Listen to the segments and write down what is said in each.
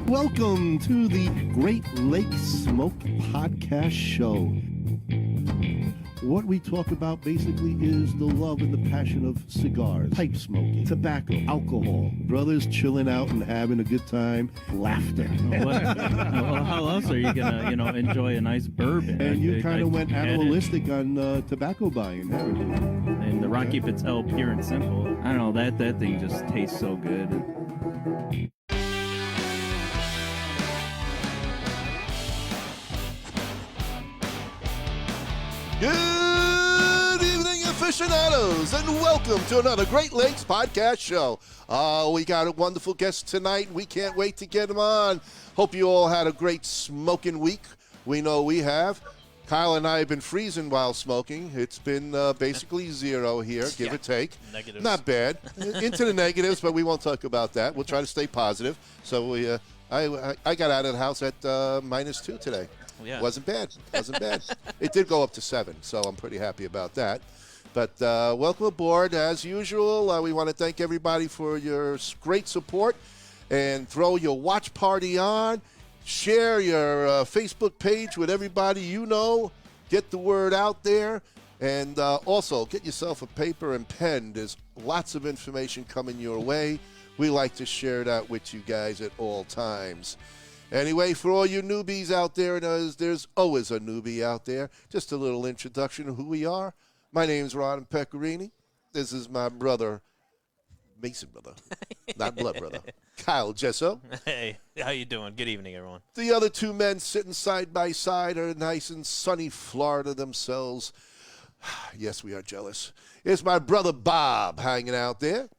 Welcome to the Great Lakes Smoke Podcast Show. What we talk about basically is the love and the passion of cigars, pipe smoking, tobacco, alcohol, brothers chilling out and having a good time, laughter. Well, how else are you gonna, enjoy a nice bourbon? And you kind of went animalistic on tobacco buying, haven't you? And the Rocky Patel Pure and Simple. I don't know, that thing just tastes so good. Good evening, aficionados, and welcome to another Great Lakes Podcast Show. We got a wonderful guest tonight. We can't wait to get him on. Hope you all had a great smoking week. We know we have. Kyle and I have been freezing while smoking. It's been basically zero here, give or take. Negatives. Not bad. Into the negatives, but we won't talk about that. We'll try to stay positive. So I got out of the house at -2 today. Yeah. Wasn't bad. It did go up to 7, so I'm pretty happy about that. But welcome aboard. As usual, we want to thank everybody for your great support. And throw your watch party on. Share your Facebook page with everybody you know. Get the word out there. And also, get yourself a paper and pen. There's lots of information coming your way. We like to share that with you guys at all times. Anyway, for all you newbies out there, and there's always a newbie out there, just a little introduction of who we are. My name's Ron Pecorini. This is my brother, Mason brother, not blood brother, Kyle Gesso. Hey, how you doing? Good evening, everyone. The other two men sitting side by side are nice in sunny Florida themselves. Yes, we are jealous. It's my brother Bob hanging out there.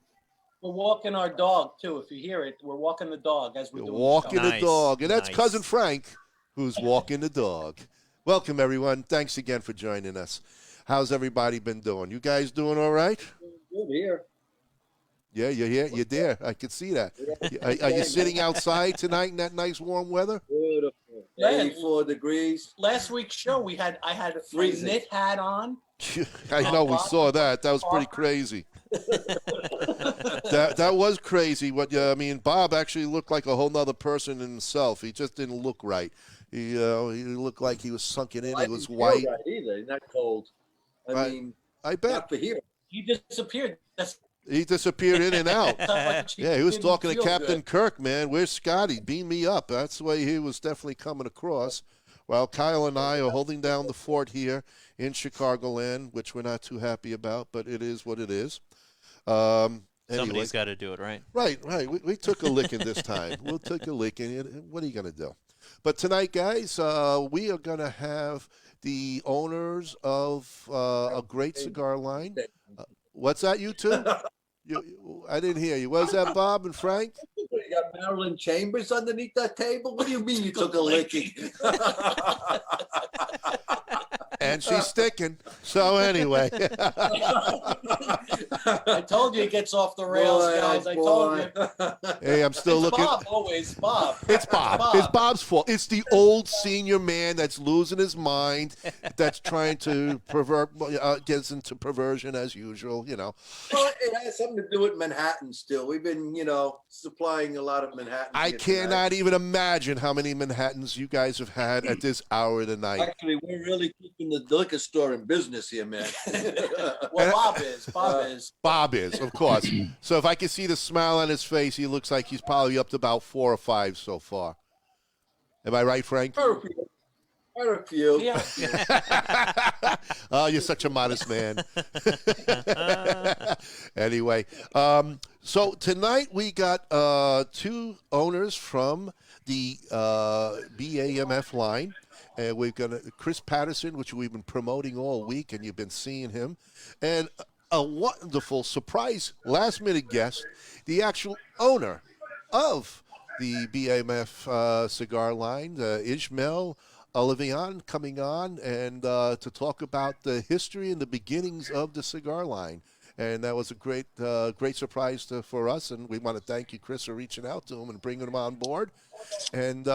We're walking our dog, too. If you hear it, we're walking the dog as we're doing walking the the dog. And that's Nice. Cousin Frank, who's walking the dog. Welcome, everyone. Thanks again for joining us. How's everybody been doing? You guys doing all right? Good here. Yeah, you're here. You're there. I can see that. Are you sitting outside tonight in that nice warm weather? Beautiful. Man, 84 degrees. Last week's show, I had my Freezing. knit hat on. I know, we saw that. That was pretty crazy. That was crazy. Bob actually looked like a whole nother person in himself. He just didn't look right. He looked like he was sunken in. He was white. Right either. Not cold. I bet. Not for here. He disappeared. He disappeared in and out. Yeah, he was didn't talking to feel Captain good. Kirk, man. Where's Scotty? Beam me up. That's the way he was definitely coming across. While Kyle and I are holding down the fort here in Chicagoland, which we're not too happy about, but it is what it is. Anyway. Somebody's got to do it, right? Right. We took a licking this time. We'll take a licking. What are you going to do? But tonight, guys, we are going to have the owners of a great cigar line. What's that, you two? I didn't hear you. Was that Bob and Frank? You got Marilyn Chambers underneath that table? What do you mean you took a licking? And she's sticking. So anyway. I told you it gets off the rails, Boy, guys. I boy. told you. Hey, I'm still It's looking. Bob, always Bob. It's Bob. It's Bob's fault. It's the old senior man that's losing his mind, that's trying to gets into perversion as usual, Well, it has something to do with Manhattan still. We've been, supplying a lot of Manhattan. I here tonight. cannot even imagine how many Manhattans you guys have had at this hour of the night. Actually, we're really keeping the liquor store in business here, man. Well, Bob is. Bob is, of course. So if I can see the smile on his face, he looks like he's probably up to about 4 or 5 so far. Am I right, Frank? Quite a few. Yeah. Oh, you're such a modest man. Anyway, so tonight we got 2 owners from the BAMF line. And we've got Chris Patterson, which we've been promoting all week, and you've been seeing him. And a wonderful surprise last-minute guest, the actual owner of the BAMF cigar line, Ismail, Olivan, coming on and to talk about the history and the beginnings of the cigar line. And that was a great surprise for us, and we want to thank you, Chris, for reaching out to him and bringing him on board. And,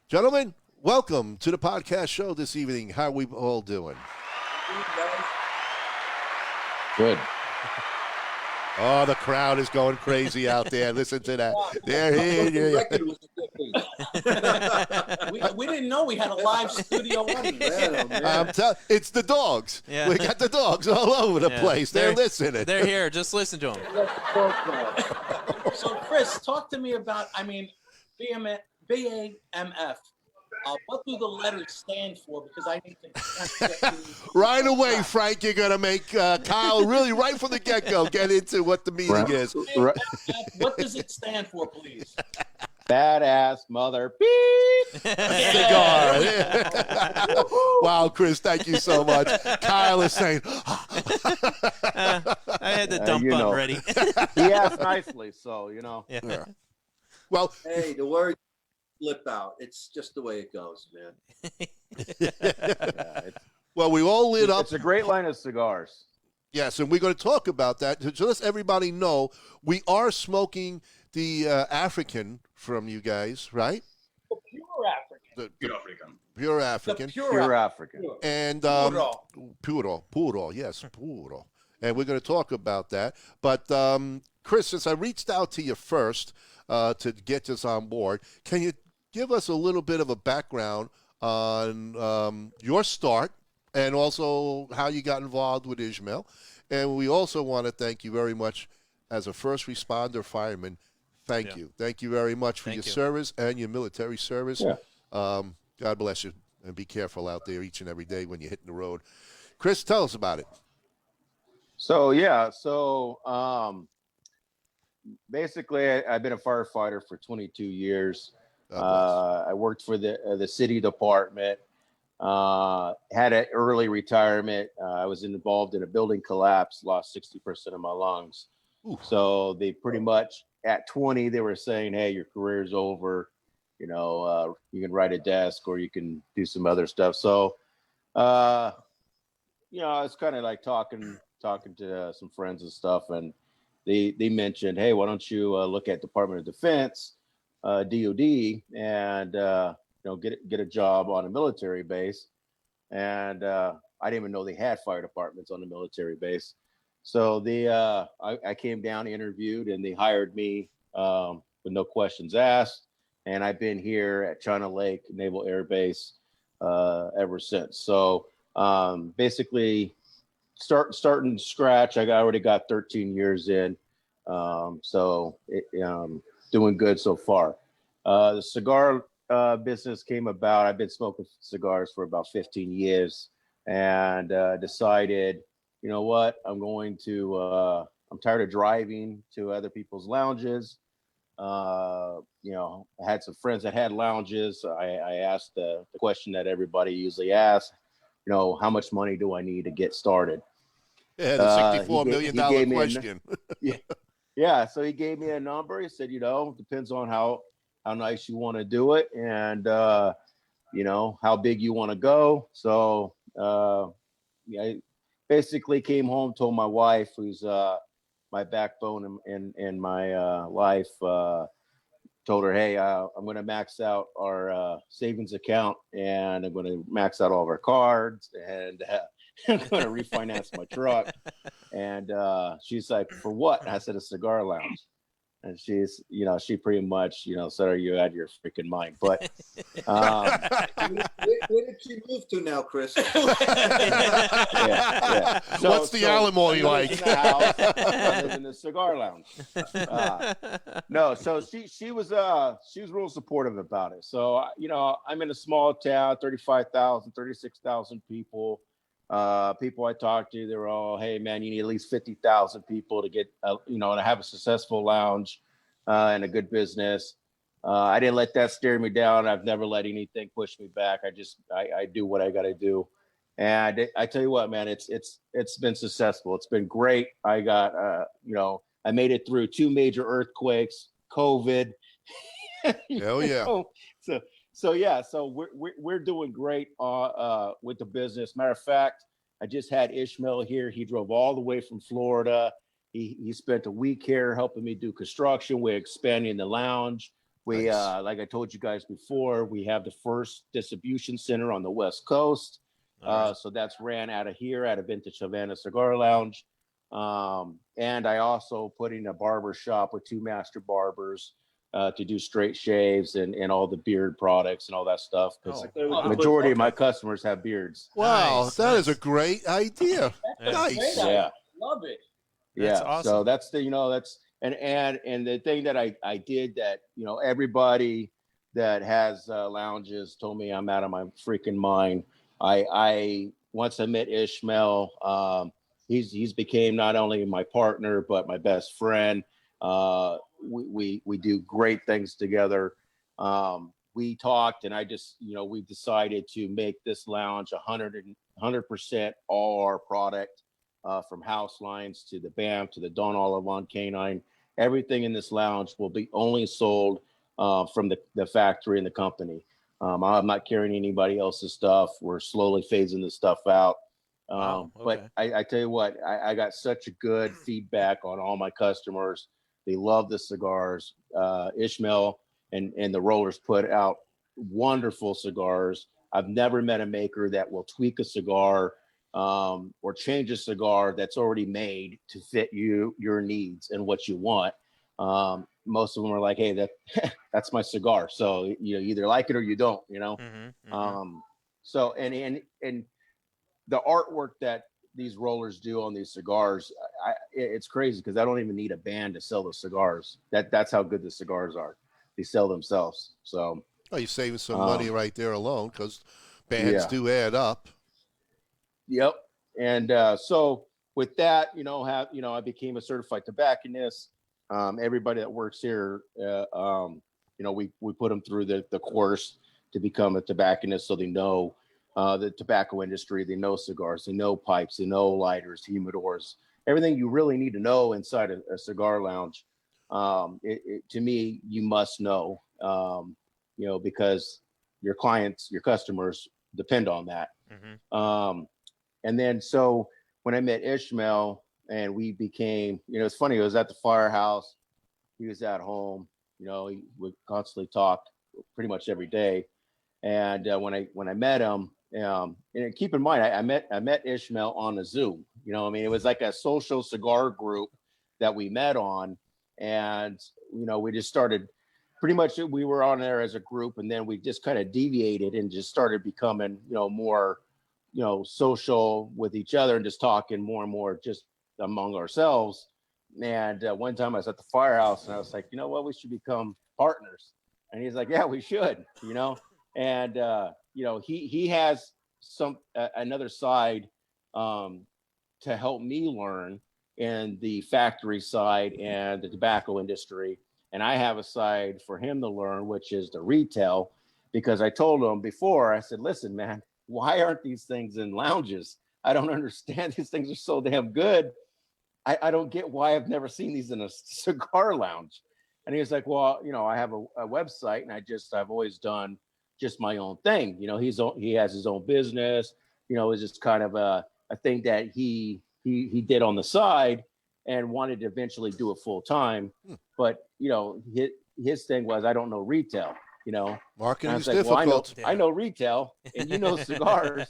gentlemen, welcome to the podcast show this evening. How are we all doing? Good. Oh, the crowd is going crazy out there. Listen to that. They're The here. record was addicting. We didn't know we had a live studio audience. Man, oh, man. It's the dogs. Yeah. We got the dogs all over the Yeah. place. They're listening. They're here. Just listen to them. So, Chris, talk to me about, BAMF. What do the letters stand for? Because I need to. Right away, Frank, you're going to make Kyle really right from the get-go get into what the meaning is. Right. What does it stand for, please? Badass mother beep. Cigar. Wow, Chris, thank you so much. Kyle is saying, I had the dump you button know. ready. He asked nicely, so Yeah. well, Hey, the words slip out. It's just the way it goes, man. well, we all lit up. It's a great line of cigars. Yes, and we're going to talk about that. To let everybody know, we are smoking the African from you guys, right? The pure African. Pure African. The Pure African. And Puro. puro, yes, puro. And we're going to talk about that. But Chris, since I reached out to you first to get us on board, can you give us a little bit of a background on your start and also how you got involved with Ismail? And we also want to thank you very much as a first responder fireman. Thank you. Thank you very much for your service and your military service. Yeah. God bless you, and be careful out there each and every day when you're hitting the road. Chris, tell us about it. So basically, I've been a firefighter for 22 years. I worked for the city department. Had an early retirement. I was involved in a building collapse. Lost 60% of my lungs. Ooh. So they pretty much at 20 they were saying, "Hey, your career's over. You know, you can ride a desk or you can do some other stuff." So, I was kind of like talking to some friends and stuff, and they mentioned, "Hey, why don't you look at Department of Defense, DoD, and get a job on a military base?" And I didn't even know they had fire departments on the military base. So I came down, interviewed, and they hired me with no questions asked. And I've been here at China Lake Naval Air Base ever since. So basically, starting scratch, I already got 13 years in. So doing good so far. The cigar business came about. I've been smoking cigars for about 15 years and decided, you know what, I'm tired of driving to other people's lounges. I had some friends that had lounges. I asked the question that everybody usually asks, how much money do I need to get started? Yeah, the $64 million question. Yeah. So he gave me a number. He said, depends on how nice you want to do it and, how big you want to go. So I basically came home, told my wife, who's my backbone in my life, told her, "Hey, I'm going to max out our savings account and I'm going to max out all of our cards and I'm going to refinance my truck." And she's like, "For what?" And I said, "A cigar lounge." And she pretty much, said, "Are you out of your freaking mind?" But Where did she move to now, Chris? yeah. What's the alimony like? I live in the cigar lounge. No, so she was real supportive about it. So I'm in a small town, 35,000, 36,000 people. People I talked to, they were all, "Hey man, you need at least 50,000 people to get, to have a successful lounge and a good business." I didn't let that steer me down. I've never let anything push me back. I do what I got to do. And I tell you what, man, it's been successful. It's been great. I got, I made it through 2 major earthquakes, COVID. Hell yeah. So we're doing great with the business. Matter of fact, I just had Ismail here. He drove all the way from Florida. He spent a week here helping me do construction. We're expanding the lounge. We Nice. like I told you guys before, we have the first distribution center on the West Coast. So that's ran out of here, out of Vintage Havana Cigar Lounge. And I also put in a barber shop with 2 master barbers to do straight shaves and all the beard products and all that stuff. Because the majority of my customers have beards. Wow, Nice, that is nice. a great idea. Yeah. Nice. Great Yeah. idea. Love it. That's Yeah. awesome. So that's the, that's, and the thing that I did that, everybody that has lounges told me I'm out of my freaking mind. I once I met Ismail, he's became not only my partner, but my best friend. We do great things together. We talked and I just, we decided to make this lounge 100% all our product. From house lines to the BAMF to the Don Olivan canine, everything in this lounge will be only sold from the factory and the company. I'm not carrying anybody else's stuff. We're slowly phasing this stuff out. Wow, But I tell you what, I got such a good feedback on all my customers. They love the cigars. Ismail and the rollers put out wonderful cigars. I've never met a maker that will tweak a cigar or change a cigar that's already made to fit your needs and what you want. Most of them are like, hey, that's my cigar. So you either like it or you don't, So and the artwork that these rollers do on these cigars, it's crazy because I don't even need a band to sell the cigars. That's how good the cigars are. They sell themselves. So you're saving some money right there alone because bands do add up. Yep. And so with that, I became a certified tobacconist. Everybody that works here, we put them through the course to become a tobacconist, so they know the tobacco industry, they know cigars, they know pipes, they know lighters, humidors, everything you really need to know inside a cigar lounge. To me, you must know, because your clients, your customers depend on that. And then so when I met Ismail and we became, it's funny, I was at the firehouse, he was at home, he would constantly talk pretty much every day. And when I met him, and keep in mind, I met Ismail on a Zoom, it was like a social cigar group that we met on. And, we just started pretty much, we were on there as a group, and then we just kind of deviated and just started becoming, more social with each other and just talking more and more just among ourselves. And one time I was at the firehouse and I was like, you know what, we should become partners. And he's like, yeah, we should, and he has another side to help me learn in the factory side and the tobacco industry. And I have a side for him to learn, which is the retail, because I told him before, I said, listen, man, why aren't these things in lounges? I don't understand. These things are so damn good. I don't get why I've never seen these in a cigar lounge. And he was like, well, I have a website and I've always done just my own thing. He has his own business, it's just kind of a thing that he did on the side and wanted to eventually do it full time. But, his thing was, I don't know retail. Marketing is like, difficult. well, I know retail and cigars.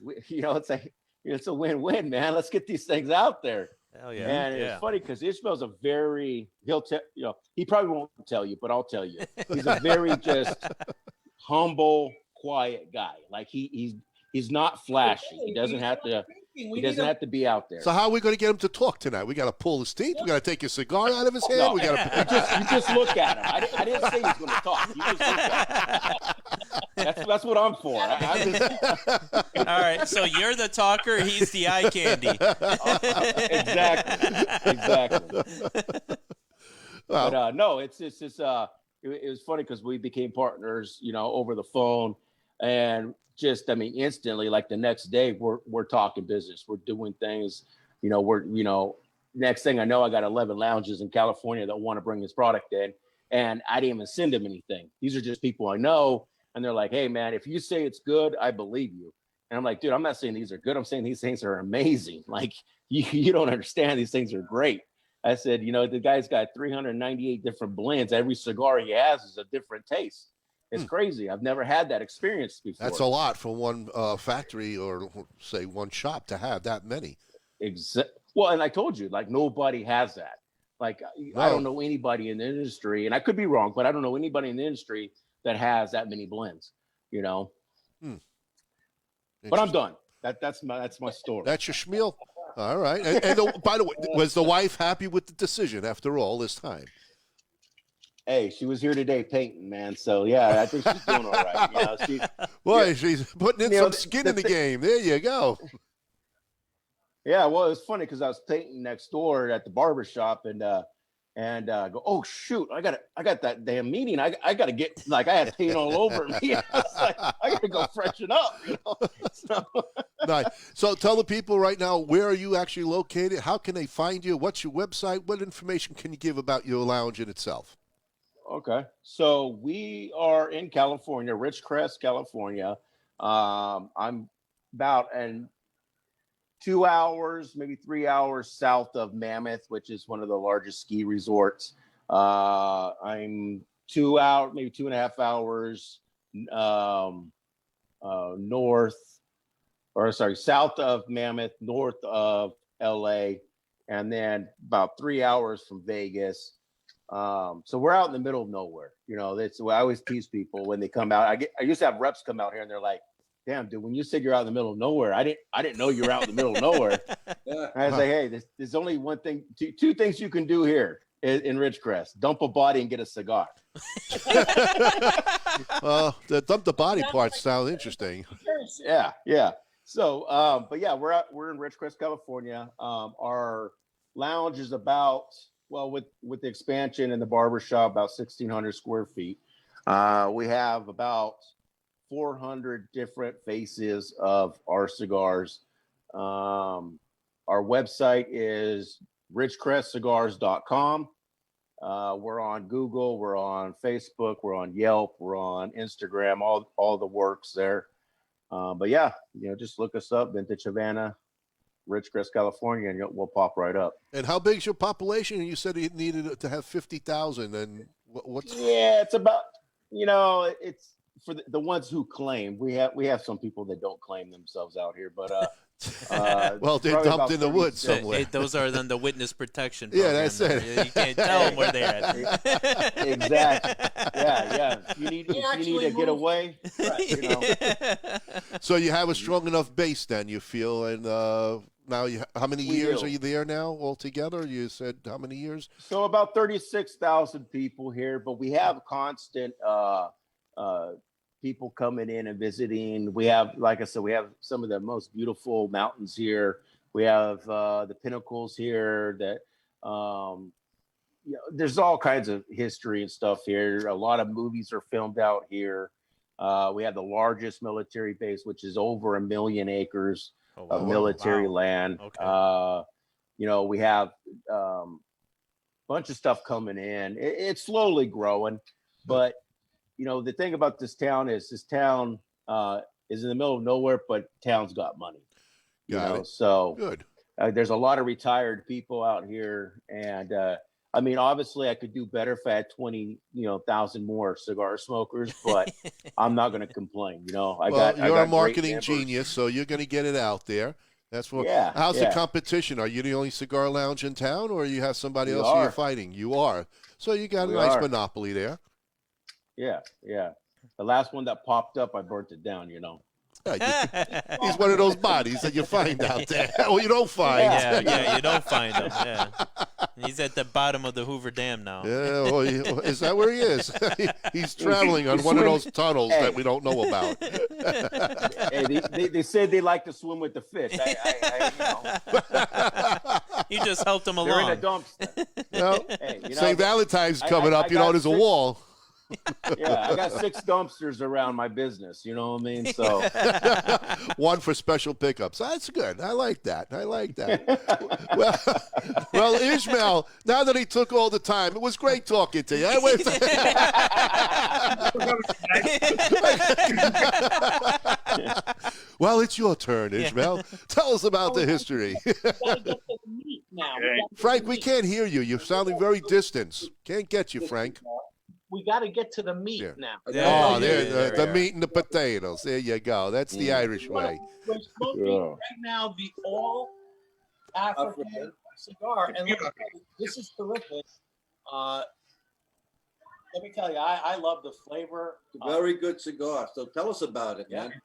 It's like, it's a win-win, man. Let's get these things out there. Hell yeah. And it's funny because Ismail's he probably won't tell you, but I'll tell you. He's a very just humble, quiet guy. Like he's not flashy. He doesn't have to be out there. So how are we going to get him to talk tonight? We got to pull his teeth. We got to take his cigar out of his hand. No, we got to. you just look at him. I didn't say he's going to talk. You just look at him. That's what I'm for. All right, so you're the talker. He's the eye candy. Exactly. Well, But no, it was funny because we became partners, over the phone, and just, instantly, like the next day, we're talking business. We're doing things, next thing I know, I got 11 lounges in California that want to bring this product in, and I didn't even send them anything. These are just people I know, and they're like, hey, man, if you say it's good, I believe you. And I'm like, dude, I'm not saying these are good. I'm saying these things are amazing. Like, you don't understand. These things are great. I said, the guy's got 398 different blends. Every cigar he has is a different taste. It's crazy. I've never had that experience before. that's a lot for one factory or say one shop to have that many. Well, and I told you, like, nobody has that. Like, I don't know anybody in the industry, and I could be wrong, but I don't know anybody in the industry that has that many blends, you know. But I'm done. That's my story. That's your schmeal. All right. By the way, was the wife happy with the decision after all this time? Hey, she was here today painting, man. So yeah, I think she's doing all right. You know, She's putting in some skin in the game. There you go. Yeah, well, it was funny because I was painting next door at the barber shop and go, oh shoot, I got that damn meeting. I got to get, like, I had paint all over me. I was like, I got to go freshen up, you know. So. Nice. So tell the people right now, where are you actually located? How can they find you? What's your website? What information can you give about your lounge in itself? Okay, so we are in California, Ridgecrest, California. I'm about 2 hours, maybe 3 hours south of Mammoth, which is one of the largest ski resorts. I'm 2 hours, maybe 2.5 hours south of Mammoth, north of LA, and then about 3 hours from Vegas. So we're out in the middle of nowhere. You know, that's I always tease people when they come out. I used to have reps come out here and they're like, damn, dude, when you said you're out in the middle of nowhere, I didn't know you were out in the middle of nowhere. I was like, hey, there's only one thing, two things you can do here in Ridgecrest: dump a body and get a cigar. The dump the body part sounds interesting. Yeah. So, but yeah, we're in Ridgecrest, California. Our lounge is about, well, with the expansion and the barber shop, about 1,600 square feet. We have about 400 different faces of our cigars. Our website is ridgecrestcigars.com. We're on Google, we're on Facebook, we're on Yelp, we're on Instagram, all the works there. But yeah, you know, just look us up, Vintage Havana, Ridgecrest, California, and we'll pop right up. And how big is your population? You said you needed to have 50,000. And what's? Yeah, it's about, you know, it's for the ones who claim. We have some people that don't claim themselves out here, but well, they're dumped in the woods somewhere. Those are then the witness protection. Yeah, that's it. You can't tell them where they're at. Exactly. Yeah. You need to get away. Right, you know. So you have a strong enough base, then you feel, and now how many years are you there now altogether? You said how many years? So about 36,000 people here, but we have constant people coming in and visiting. We have, like I said, we have some of the most beautiful mountains here. We have the pinnacles here that, you know, there's all kinds of history and stuff here. A lot of movies are filmed out here. We have the largest military base, which is over 1 million acres of military land. Okay. You know, we have a bunch of stuff coming in. It's slowly growing, but you know, the thing about this town is is in the middle of nowhere, but town's got money. Got it. So good. There's a lot of retired people out here, and I mean, obviously, I could do better if I had 20,000 more cigar smokers, but I'm not going to complain. You know, you're a marketing genius, so you're going to get it out there. That's what. Yeah. How's the competition? Are you the only cigar lounge in town, or you have somebody else who you're fighting? You are. So you got a nice monopoly there. Yeah. The last one that popped up, I burnt it down, you know. Yeah, he's one of those bodies that you find out there. Well, you don't find. Yeah, you don't find him. Yeah. He's at the bottom of the Hoover Dam now. Yeah, well, is that where he is? He's traveling on one of those tunnels that we don't know about. Hey, they said they like to swim with the fish. You just helped them along. They're in a dumpster. Well, St. Valentine's coming up. There's a wall. Yeah, I got 6 dumpsters around my business. You know what I mean? So one for special pickups. That's good. I like that. Well, Ismail, now that he took all the time, it was great talking to you. Well, it's your turn, Ismail. Tell us about the history. Frank, we can't hear you. You're sounding very distant. Can't get you, Frank. We got to get to the meat now. The meat and the potatoes. There you go. That's the Irish way. We're smoking right now the African cigar. And let me tell you, this is terrific. Let me tell you, I love the flavor. It's a very good cigar. So tell us about it, Yeah. man.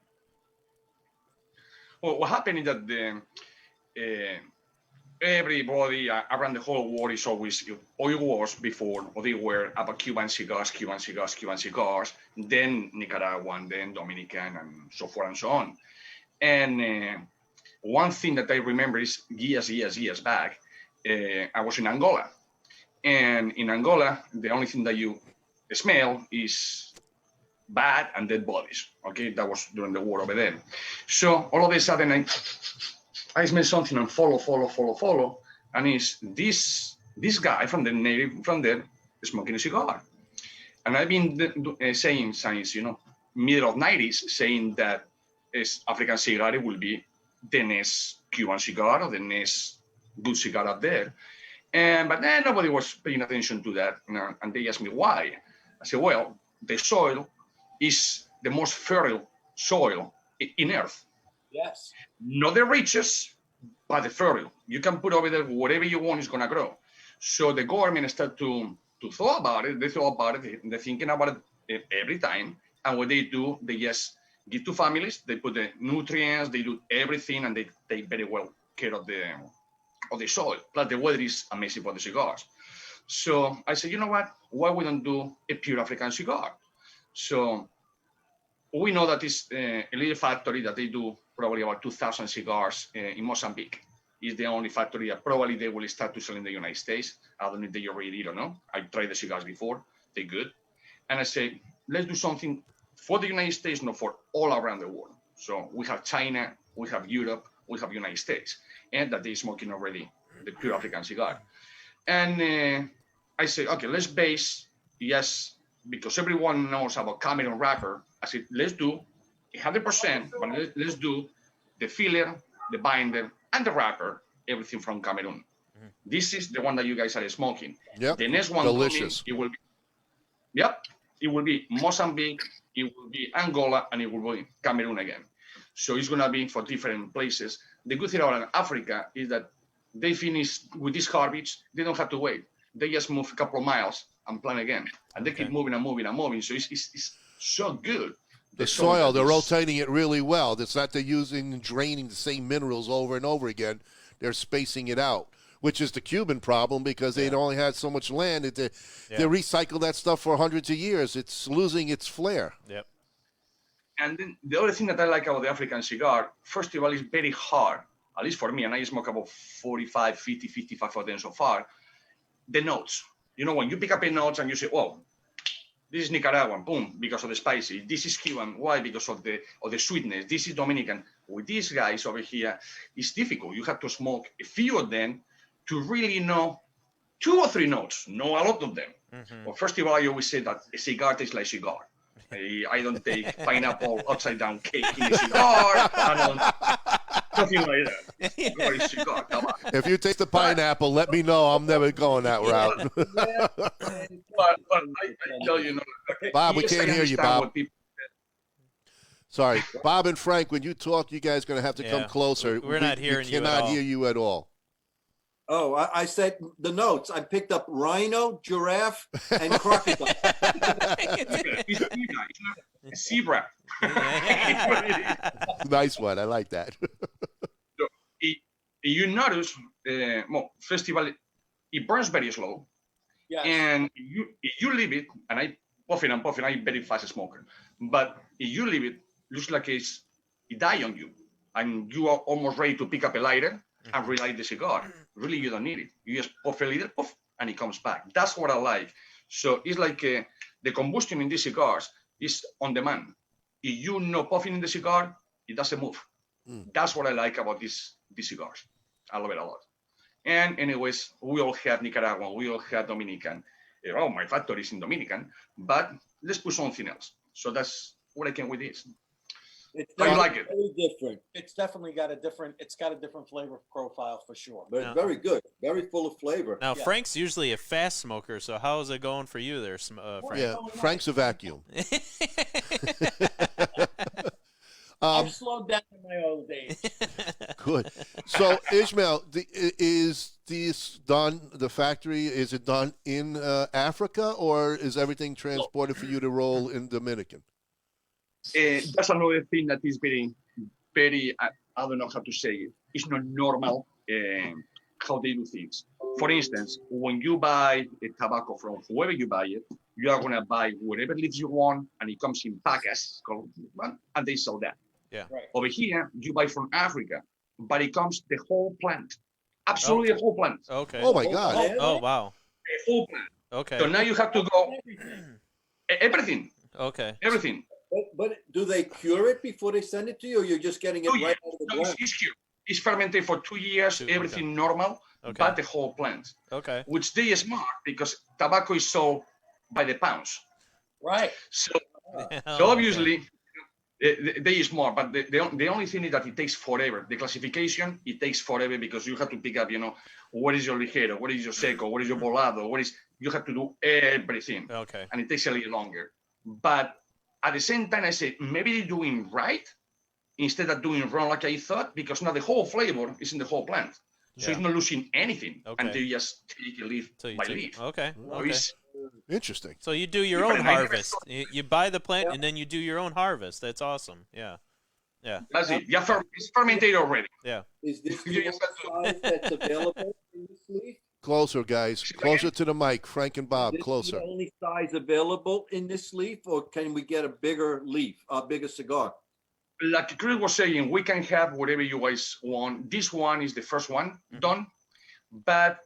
Well, what happened is that everybody around the whole world is always, or it was before, or they were about Cuban cigars, then Nicaraguan, then Dominican, and so forth and so on. And one thing that I remember is years back, I was in Angola. And in Angola, the only thing that you smell is bad and dead bodies. Okay, that was during the war over there. So all of a sudden, I smell something and follow, and it's this guy from the native from there smoking a cigar. And I've been saying since middle of 90s, saying that African cigar will be the next Cuban cigar or the next good cigar out there. But then nobody was paying attention to that, and they asked me why. I said, well, the soil is the most fertile soil in Earth. Yes. Not the richest, but the fertile. You can put over there whatever you want is going to grow. So the government started to thought about it. They thought about it. They're thinking about it every time. And what they do, they just give to families. They put the nutrients. They do everything, and they take very well care of the soil. Plus, the weather is amazing for the cigars. So I said, you know what? Why we don't do a pure African cigar? So we know that it's a little factory that they do probably about 2,000 cigars in Mozambique. It's the only factory that probably they will start to sell in the United States. I don't know if they already did or no. I tried the cigars before. They're good. And I say, let's do something for the United States, not for all around the world. So we have China, we have Europe, we have United States, and that they're smoking already the pure African cigar. And I say, okay, let's base, yes, because everyone knows about Cameroon wrapper. I said, let's do 100%, but let's do the filler, the binder, and the wrapper, everything from Cameroon. Mm-hmm. This is the one that you guys are smoking. Yep. The next one, delicious. It will be Mozambique, it will be Angola, and it will be Cameroon again. So it's going to be for different places. The good thing about Africa is that they finish with this garbage. They don't have to wait. They just move a couple of miles and plant again. And they keep moving and moving and moving. So it's so good. The soil, they're rotating it really well. It's not they're using and draining the same minerals over and over again. They're spacing it out, which is the Cuban problem because they only had so much land. They recycle that stuff for hundreds of years. It's losing its flair. Yep. And then the other thing that I like about the African cigar, first of all, is very hard, at least for me, and I smoke about 45, 50, 55 of them so far, the notes. When you pick up a note and you say, oh, this is Nicaraguan, boom, because of the spicy. This is Cuban, why? Because of the sweetness. This is Dominican. With these guys over here, it's difficult. You have to smoke a few of them to really know 2 or 3 notes, know a lot of them. Mm-hmm. Well, first of all, I always say that a cigar tastes like cigar. I don't take pineapple upside down cake in a cigar. Nothing like that. Very cigar. Come on. If you taste the pineapple, let me know. I'm never going that route. But I tell you, Bob, we can't hear you, Bob. People... Sorry, Bob and Frank. When you talk, you guys are going to have to come closer. We're not hearing you. We cannot hear you at all. Oh, I said the notes. I picked up rhino, giraffe, and crocodile. Zebra. Nice one. I like that. So, you notice, first of all, it burns very slow. Yes. And you leave it, and I'm a very fast smoker. But if you leave it, looks like it die on you. And you are almost ready to pick up a lighter and relight the cigar. Really, you don't need it. You just puff a little, puff, and it comes back. That's what I like. So it's like the combustion in these cigars is on demand. If you know puffing in the cigar, it doesn't move. That's what I like about these cigars. I love it a lot. And anyways, we all have Nicaraguan, we all have Dominican. My factory is in Dominican, but let's put something else. So that's what I can with this. I like it. Very different, It's definitely got a different flavor profile for sure. but it's very good. Very full of flavor. Now, Frank's usually a fast smoker, so how is it going for you there, Frank? Yeah, Frank's a vacuum. I've slowed down in my old age. Good. So Ismail, is this done? The factory, is it done in Africa, or is everything transported for you to roll in Dominican? That's another thing that is very, very, I don't know how to say it. It's not normal how they do things. For instance, when you buy a tobacco from whoever you buy it, you are going to buy whatever leaves you want, and it comes in packets, and they sell that. Yeah. Right. Over here, you buy from Africa, but it comes the whole plant. Absolutely the whole plant. Okay. Oh my God! Oh wow. The whole plant. Okay. So now you have to go everything. Okay. Everything. But do they cure it before they send it to you, or you're just getting it 2 right years. out of the No, blend? it's here. It's fermented for 2 years, Okay. everything normal, Okay. but the whole plant. Okay. Which they are smart because tobacco is sold by the pounds. Right. So, Oh, so obviously, they are smart, but the only thing is that it takes forever. The classification, it takes forever because you have to pick up, what is your ligero, what is your seco, what is your volado, you have to do everything. Okay. And it takes a little longer. But at the same time, I say, maybe they're doing right instead of doing wrong like I thought, because now the whole flavor is in the whole plant. So Yeah. it's not losing anything Okay. until you just take a leaf So you by take leaf. Okay. So Okay. it's- Interesting. So you do your Yeah, own but I never harvest. thought- You buy the plant and then you do your own harvest. That's awesome. Yeah. Yeah. That's it. Yeah, it's fermented already. Yeah. Is this You the just only size that's available in this leaf? Closer, guys. Closer to the mic. Frank and Bob, Is this closer. the only size available in this leaf, or can we get a bigger leaf, a bigger cigar? Like Chris was saying, we can have whatever you guys want. This one is the first one done, but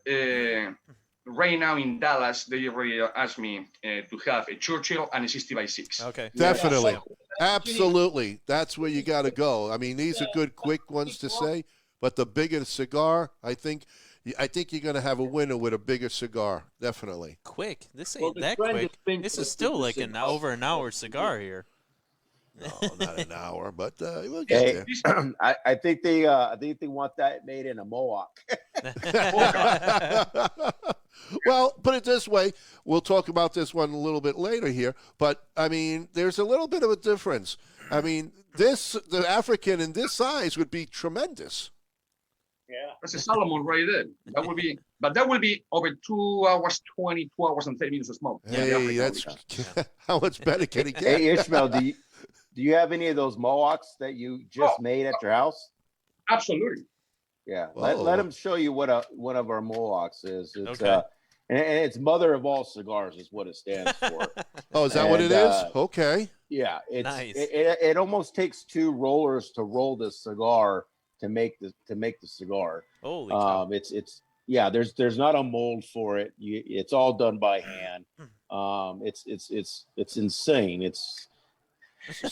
right now in Dallas, they already asked me to have a Churchill and a 60x6. Okay. Definitely. Absolutely. That's where you got to go. I mean, these are good, quick ones to say, but the bigger the cigar, I think you're going to have a winner with a bigger cigar. Definitely. Quick. This Well, ain't the that trend quick. has been This for is still bigger like cigars. over an hour cigar here. No, not an hour, but we'll get Hey, there. I think they want that made in a Mohawk. Well, put it this way. We'll talk about this one a little bit later here, but I mean, there's a little bit of a difference. I mean, the African in this size would be tremendous. Yeah. That's a Salomon right there. That will be, but that will be over 2 hours, 2 hours and 30 minutes of smoke. Hey, that's how much better can it get? Hey, Ishmael, do you have any of those Mohawks that you just made at your house? Absolutely. Yeah, Whoa. let him show you what one of our Mohawks is. It's Okay. and it's Mother of All Cigars is what it stands for. Oh, is that what it And, is? Okay. Yeah, Nice. it almost takes 2 rollers to roll the cigar to make the cigar. Holy cow. It's yeah. There's not a mold for it. It's all done by hand. It's insane.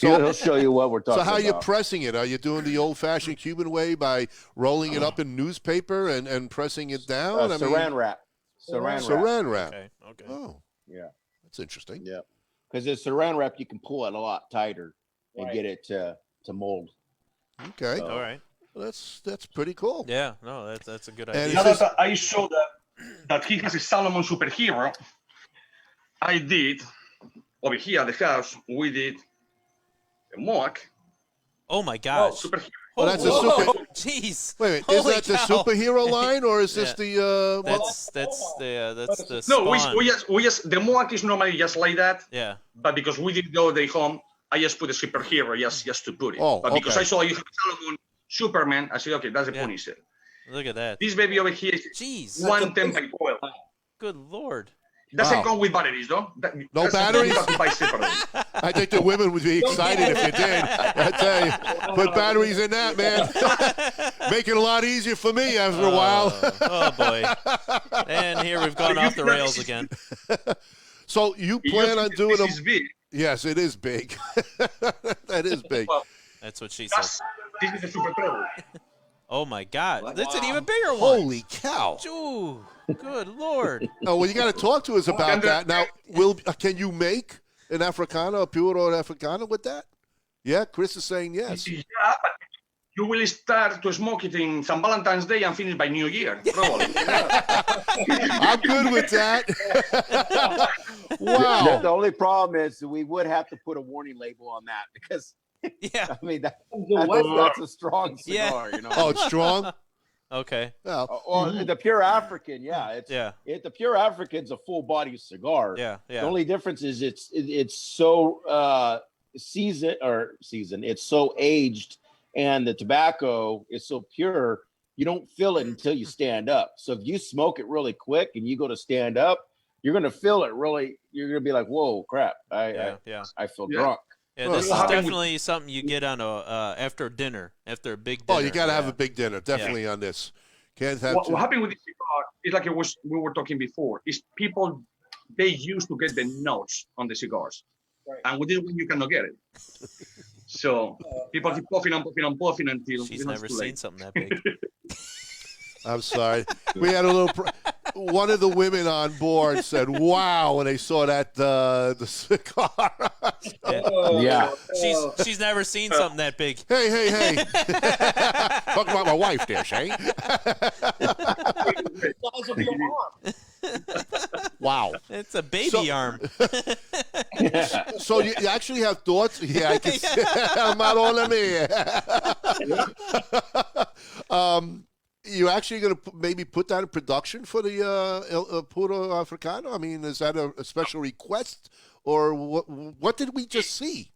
He'll show you what we're talking So how about. are you pressing it? Are you doing the old-fashioned Cuban way by rolling it up in newspaper and pressing it down? Saran wrap. Saran wrap. Saran wrap. Okay. Okay. Oh, Yeah. that's interesting. Yeah. Because it's saran wrap, you can pull it a lot tighter and Right. get it to mold. Okay, So- All right. well, that's pretty cool. Yeah. No, that's a good And idea. Now This is- that I saw that he has a Salomon superhero, I did over here at the house. We did a Mohawk Oh my gosh. superhero. Oh, that's a Whoa. super. Jeez. Wait, is Holy that the cow. superhero line or is this Yeah. the? That's the No, spawn. we just the Mohawk is normally just like that, Yeah. but because we didn't go the home, I just put a superhero just to put it. Oh, but because okay. I saw you have Salomon Superman, I said, okay, that's a Yeah. Punisher. Look at that. This baby over here is Jeez. 110 by 12. Good lord. Doesn't Wow. come with batteries, though. No That's batteries? You have to buy separately. I think the women would be excited if you did. I tell you, put batteries in that, man. Make it a lot easier for me after a while. Oh boy. And here we've gone off the rails again. So you plan on doing this them? is big. Yes, it is big. That is big. Well, That's what she said. this is the Super Treble. Oh my god. What? That's an even bigger one. Holy cow! Ooh, good lord. Oh, well, you got to talk to us about that. Now, can you make an Africana, a puro Africana with that? Yeah, Chris is saying yes. Yeah, but you will start to smoke it in St. Valentine's Day and finish by New Year, probably. I'm good with that. The Wow. only problem is we would have to put a warning label on that because Yeah. I mean that's What? a strong Yeah. cigar, you know. Oh, it's strong? Okay. Well, Well, the pure African, yeah, Yeah. the pure African's a full body cigar. Yeah. Yeah. The only difference is it's so seasoned. It's so aged, and the tobacco is so pure. You don't feel it until you stand up. So if you smoke it really quick and you go to stand up, you're gonna feel it really. You're gonna be like, "Whoa, crap! I feel drunk." Yeah, Well, this is what happened definitely something you get on a after dinner, after a big dinner. oh, you got to have a big dinner, definitely on this. Can't have What happened with this cigar is like we were talking before. Is people they used to get the notes on the cigars, Right. and with this one you cannot get it. So people keep puffing and puffing and puffing until She's it's never too seen late. something that big. I'm sorry. We had a little. One of the women on board said, "Wow!" when they saw that the cigar. Yeah. She's never seen something that big. Hey! Talk about my wife, there, Shane. The size of your arm. Wow. It's a baby So- arm. So you actually have thoughts? Yeah, I can see. I'm out on me. You actually going to maybe put that in production for the Puro Africano? I mean, is that a special request, or what did we just see?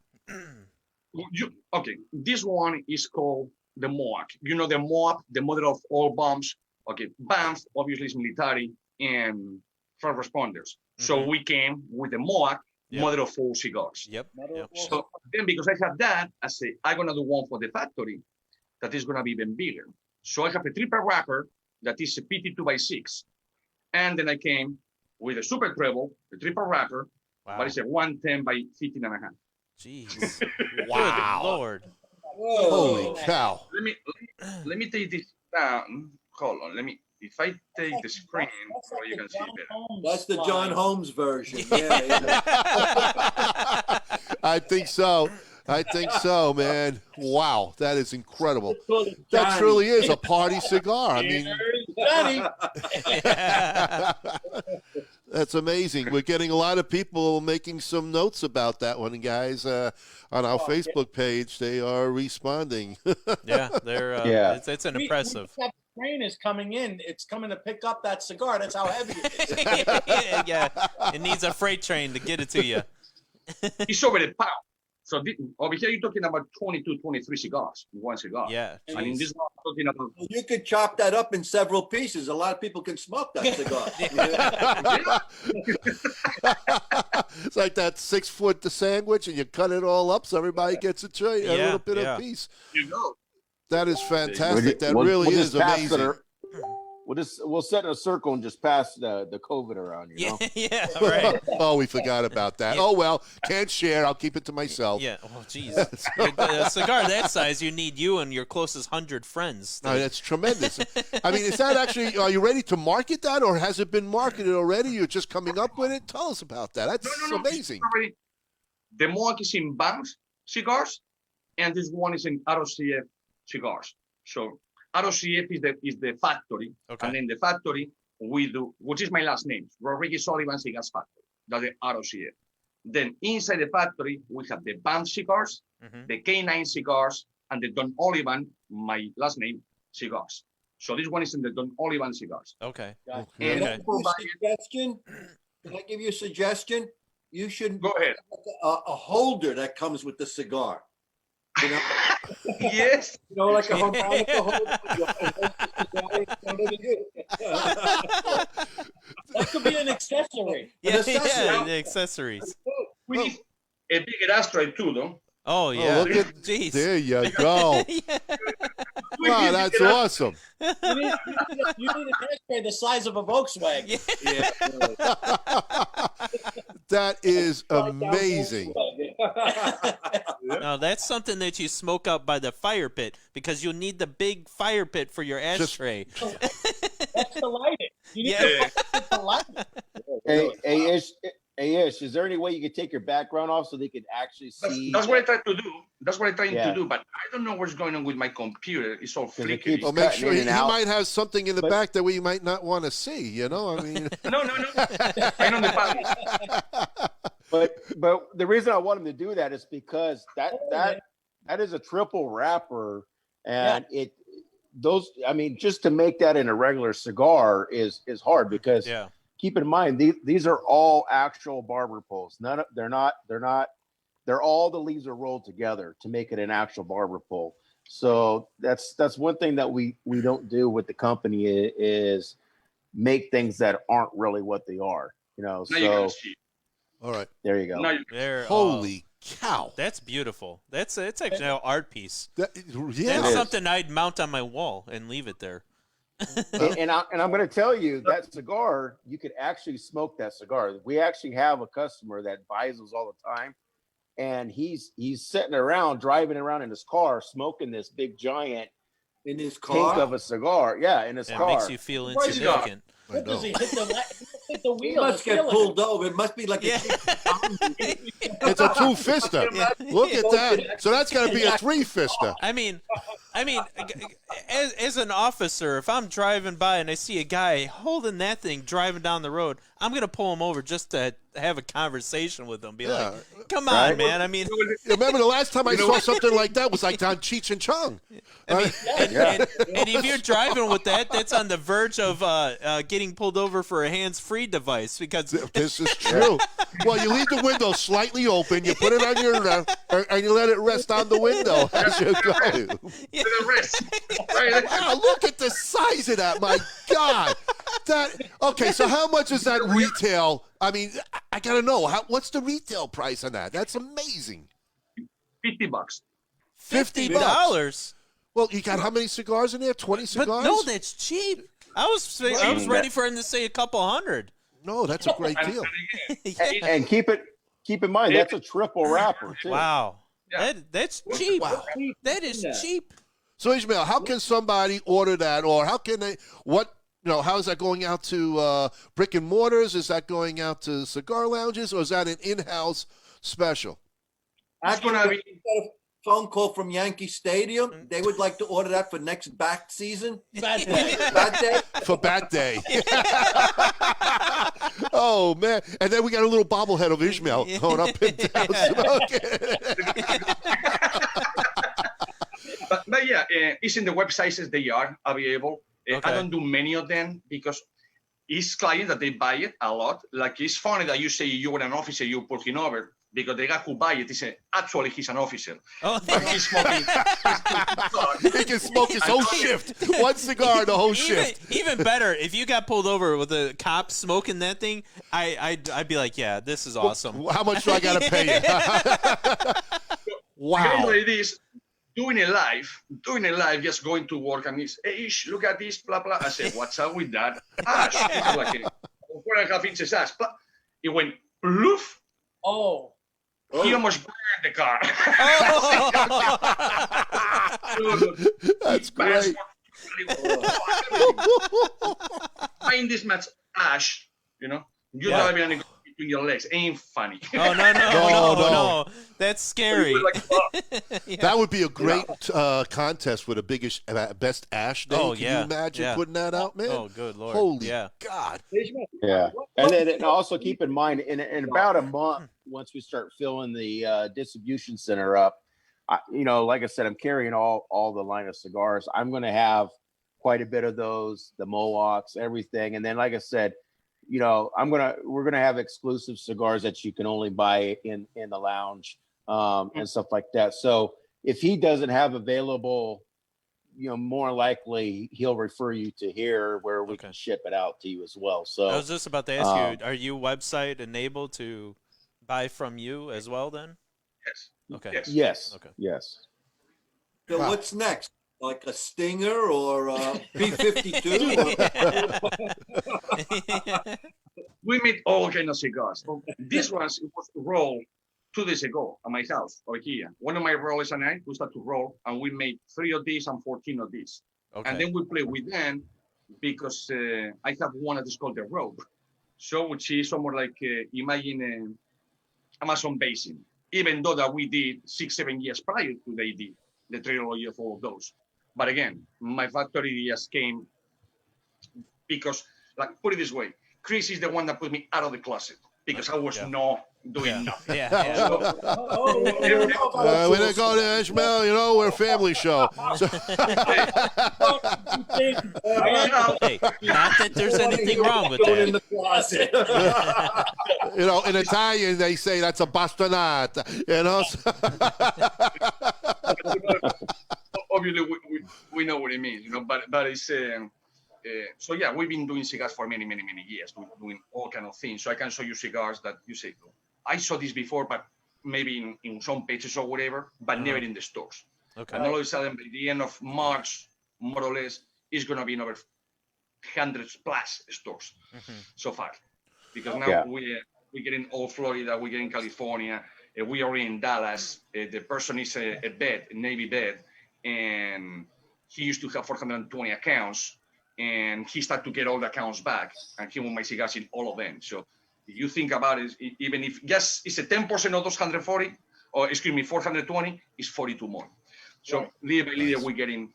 Okay, this one is called the MOAC. You know the MOAC, the mother of all bombs. Okay, BAMF obviously is military and first responders. So we came with the MOAC, Yep. mother of all cigars. Yep. Yep. So then because I have that, I say, I'm going to do one for the factory that is going to be even bigger. So I have a triple wrapper that is a PT2x6. And then I came with a super treble, a triple wrapper, Wow. but it's a 110 by 15 and a half. Jeez. Wow. Good Lord. Holy cow. Let me take this down. Hold on. If I take the screen so you can see it better. That's the John Holmes version. Yeah. I think so. Man. Wow, that is incredible. That truly is a party cigar. I mean, that's amazing. We're getting a lot of people making some notes about that one, guys. On our Facebook page, they are responding. Yeah, they're Yeah. it's an impressive. That train is coming in. It's coming to pick up that cigar. That's how heavy it is. Yeah, it needs a freight train to get it to you. It's over a pound. So over here, you're talking about 22, 23 cigars in one cigar. Yeah. And in this one, I'm talking about You could chop that up in several pieces. A lot of people can smoke that cigar. It's like that 6 foot sandwich, and you cut it all up so everybody gets a little bit of piece. you go. That is fantastic. That We'll really just is pass amazing. it. We'll sit in a circle and just pass the COVID around. You know. Yeah, right. Oh, we forgot about that. Oh well, can't share. I'll keep it to myself. Yeah. Oh, jeez. A cigar that size, you need you and your closest 100 friends. No, that's tremendous. I mean, is that actually? Are you ready to market that, or has it been marketed already? You're just coming up with it. Tell us about that. That's No. amazing. Already, the MOAC is in BAMF cigars, and this one is in ROCF cigars. So ROCF is the factory, Okay. and in the factory we do, which is my last name, Rodriguez Olivan Cigars Factory. That's the ROCF. Then inside the factory we have the BAMF cigars, the K9 cigars, and the Don Olivan, my last name, cigars. So this one is in the Don Olivan cigars. Okay. And Can I people buy it. Can I give you a suggestion? You should Go ahead. a holder that comes with the cigar. You know, Yes. you know, like a harmonica holder. That could be an accessory. Yeah, accessory. yeah, the accessories. We need a bigger ashtray too, though. Oh, yeah. look at- Jeez. There you go. Yeah. Wow, that's awesome. You need an ashtray the size of a Volkswagen. That is amazing. No, that's something that you smoke up by the fire pit because you'll need the big fire pit for your ashtray. That's to light it. You need Yeah. to light it. Hey, Ish, is there any way you could take your background off so they could actually see? That's what I try to do. That's what I'm trying Yeah. to do. But I don't know what's going on with my computer. It's all it flickering. keeps- Well, make cutting sure in he and out. might have something in the But- back that we might not want to see. You know, I mean, No. I'm on the panel. But the reason I want him to do that is because that is a triple wrapper, and those, I mean, just to make that in a regular cigar is hard because keep in mind, these are all actual barber poles. They're all the leaves are rolled together to make it an actual barber pole. So that's one thing that we don't do with the company is make things that aren't really what they are, you know. So all right, there you go. Holy cow, that's beautiful. It's actually an art piece. Yeah, that's something I'd mount on my wall and leave it there. and I'm going to tell you that cigar, you could actually smoke that cigar. We actually have a customer that buys those all the time, and he's sitting around, driving around in his car, smoking this big giant in his tank car of a cigar. Yeah, in his car. It makes you feel insignificant. What does he hit the wheel? He must get pulled over. It must be like it's a two-fister. Look at that. So that's got to be a three-fister. I mean, as an officer, if I'm driving by and I see a guy holding that thing driving down the road, I'm gonna pull him over just to have a conversation with him. Be like, "Come on, man!" I mean, remember the last time I saw something like that was like on Cheech and Chong. I mean, and if you're driving with that, that's on the verge of getting pulled over for a hands-free device because this is true. Well, you leave the window slightly open, you put it on your and you let it rest on the window as you go. Wow, look at the size of that! My God, okay. So how much is that retail? I mean, I gotta know what's the retail price on that? That's amazing. $50. $50. Well, you got how many cigars in there? 20 cigars? But no, that's cheap. I was ready for him to say a couple hundred. No, that's a great deal. And keep in mind that's a triple wrapper too. Wow, that's cheap. Wow. That is cheap. So Ismail, how can somebody order that, or how can they? How is that going out to brick and mortars? Is that going out to cigar lounges, or is that an in-house special? Actually, we got a phone call from Yankee Stadium. They would like to order that for next bat season. Bat day. Bat day. For bat day. Oh man! And then we got a little bobblehead of Ismail going up and down smoking. But yeah, it's in the websites as they are available. I don't do many of them because it's clients that they buy it a lot. Like it's funny that you say you were an officer, you put him over because the guy who buy it is actually he's an officer. Oh, but he's smoking. He can smoke his whole shift. One cigar the whole shift. Even better, if you got pulled over with a cop smoking that thing, I'd be like, yeah, this is awesome. Well, how much do I got to pay you? Wow. Anyway, this. Doing it live, just going to work and he's, hey, look at this, blah, blah. I said, what's up with that? Ash. It was like 4.5 inches ash. It went, poof. Oh. He almost burned the car. That's great. Buying this much ash, you're driving and it between your legs. Ain't funny. Oh, no. That's scary. That would be a great contest for the biggest, best ash day. Can you imagine putting that out, man? Oh, good Lord. Holy God. Yeah. And also keep in mind, in about a month, once we start filling the distribution center up, like I said, I'm carrying all the line of cigars. I'm going to have quite a bit of those, the Mohawks, everything. And then, like I said, we're gonna have exclusive cigars that you can only buy in the lounge and stuff like that. So if he doesn't have available, more likely he'll refer you to here where we can ship it out to you as well. So I was just about to ask you, are you website enabled to buy from you as well then? Yes. Okay. Yes. Okay. Yes. So what's next? Like a Stinger or a P-52? We made all kinds of cigars. This one was rolled 2 days ago at my house over here. One of my rollers and I, we started to roll, and we made 3 of these and 14 of these. Okay. And then we play with them because I have one that is called the Rope. So which is somewhere like, imagine Amazon Basin, even though that we did 6-7 years prior to they did the trilogy of all of those. But again, my factory just came because, put it this way, Chris is the one that put me out of the closet. because I was Yeah. not doing nothing. Yeah. We didn't go to Ismail, we're a family show. So, Hey, not that there's anything wrong with Going in that. the closet. in Italian, they say that's a bastonata, Obviously, we know what it means, but it's so yeah, we've been doing cigars for many years, doing all kind of things. So I can show you cigars that you say, I saw this before, but maybe in some pages or whatever, but never in the stores. Okay. And all of a sudden, by the end of March, more or less, it's going to be in over hundreds plus stores so far. Because now we're getting all Florida, we're getting California, we are in Dallas. The person is a Navy vet, and he used to have 420 accounts, and he started to get all the accounts back, and he won my cigars in all of them. So if you think about it, even if just it's a 10% of those 140, or excuse me, 420, is 42 more. So little by little, we're getting.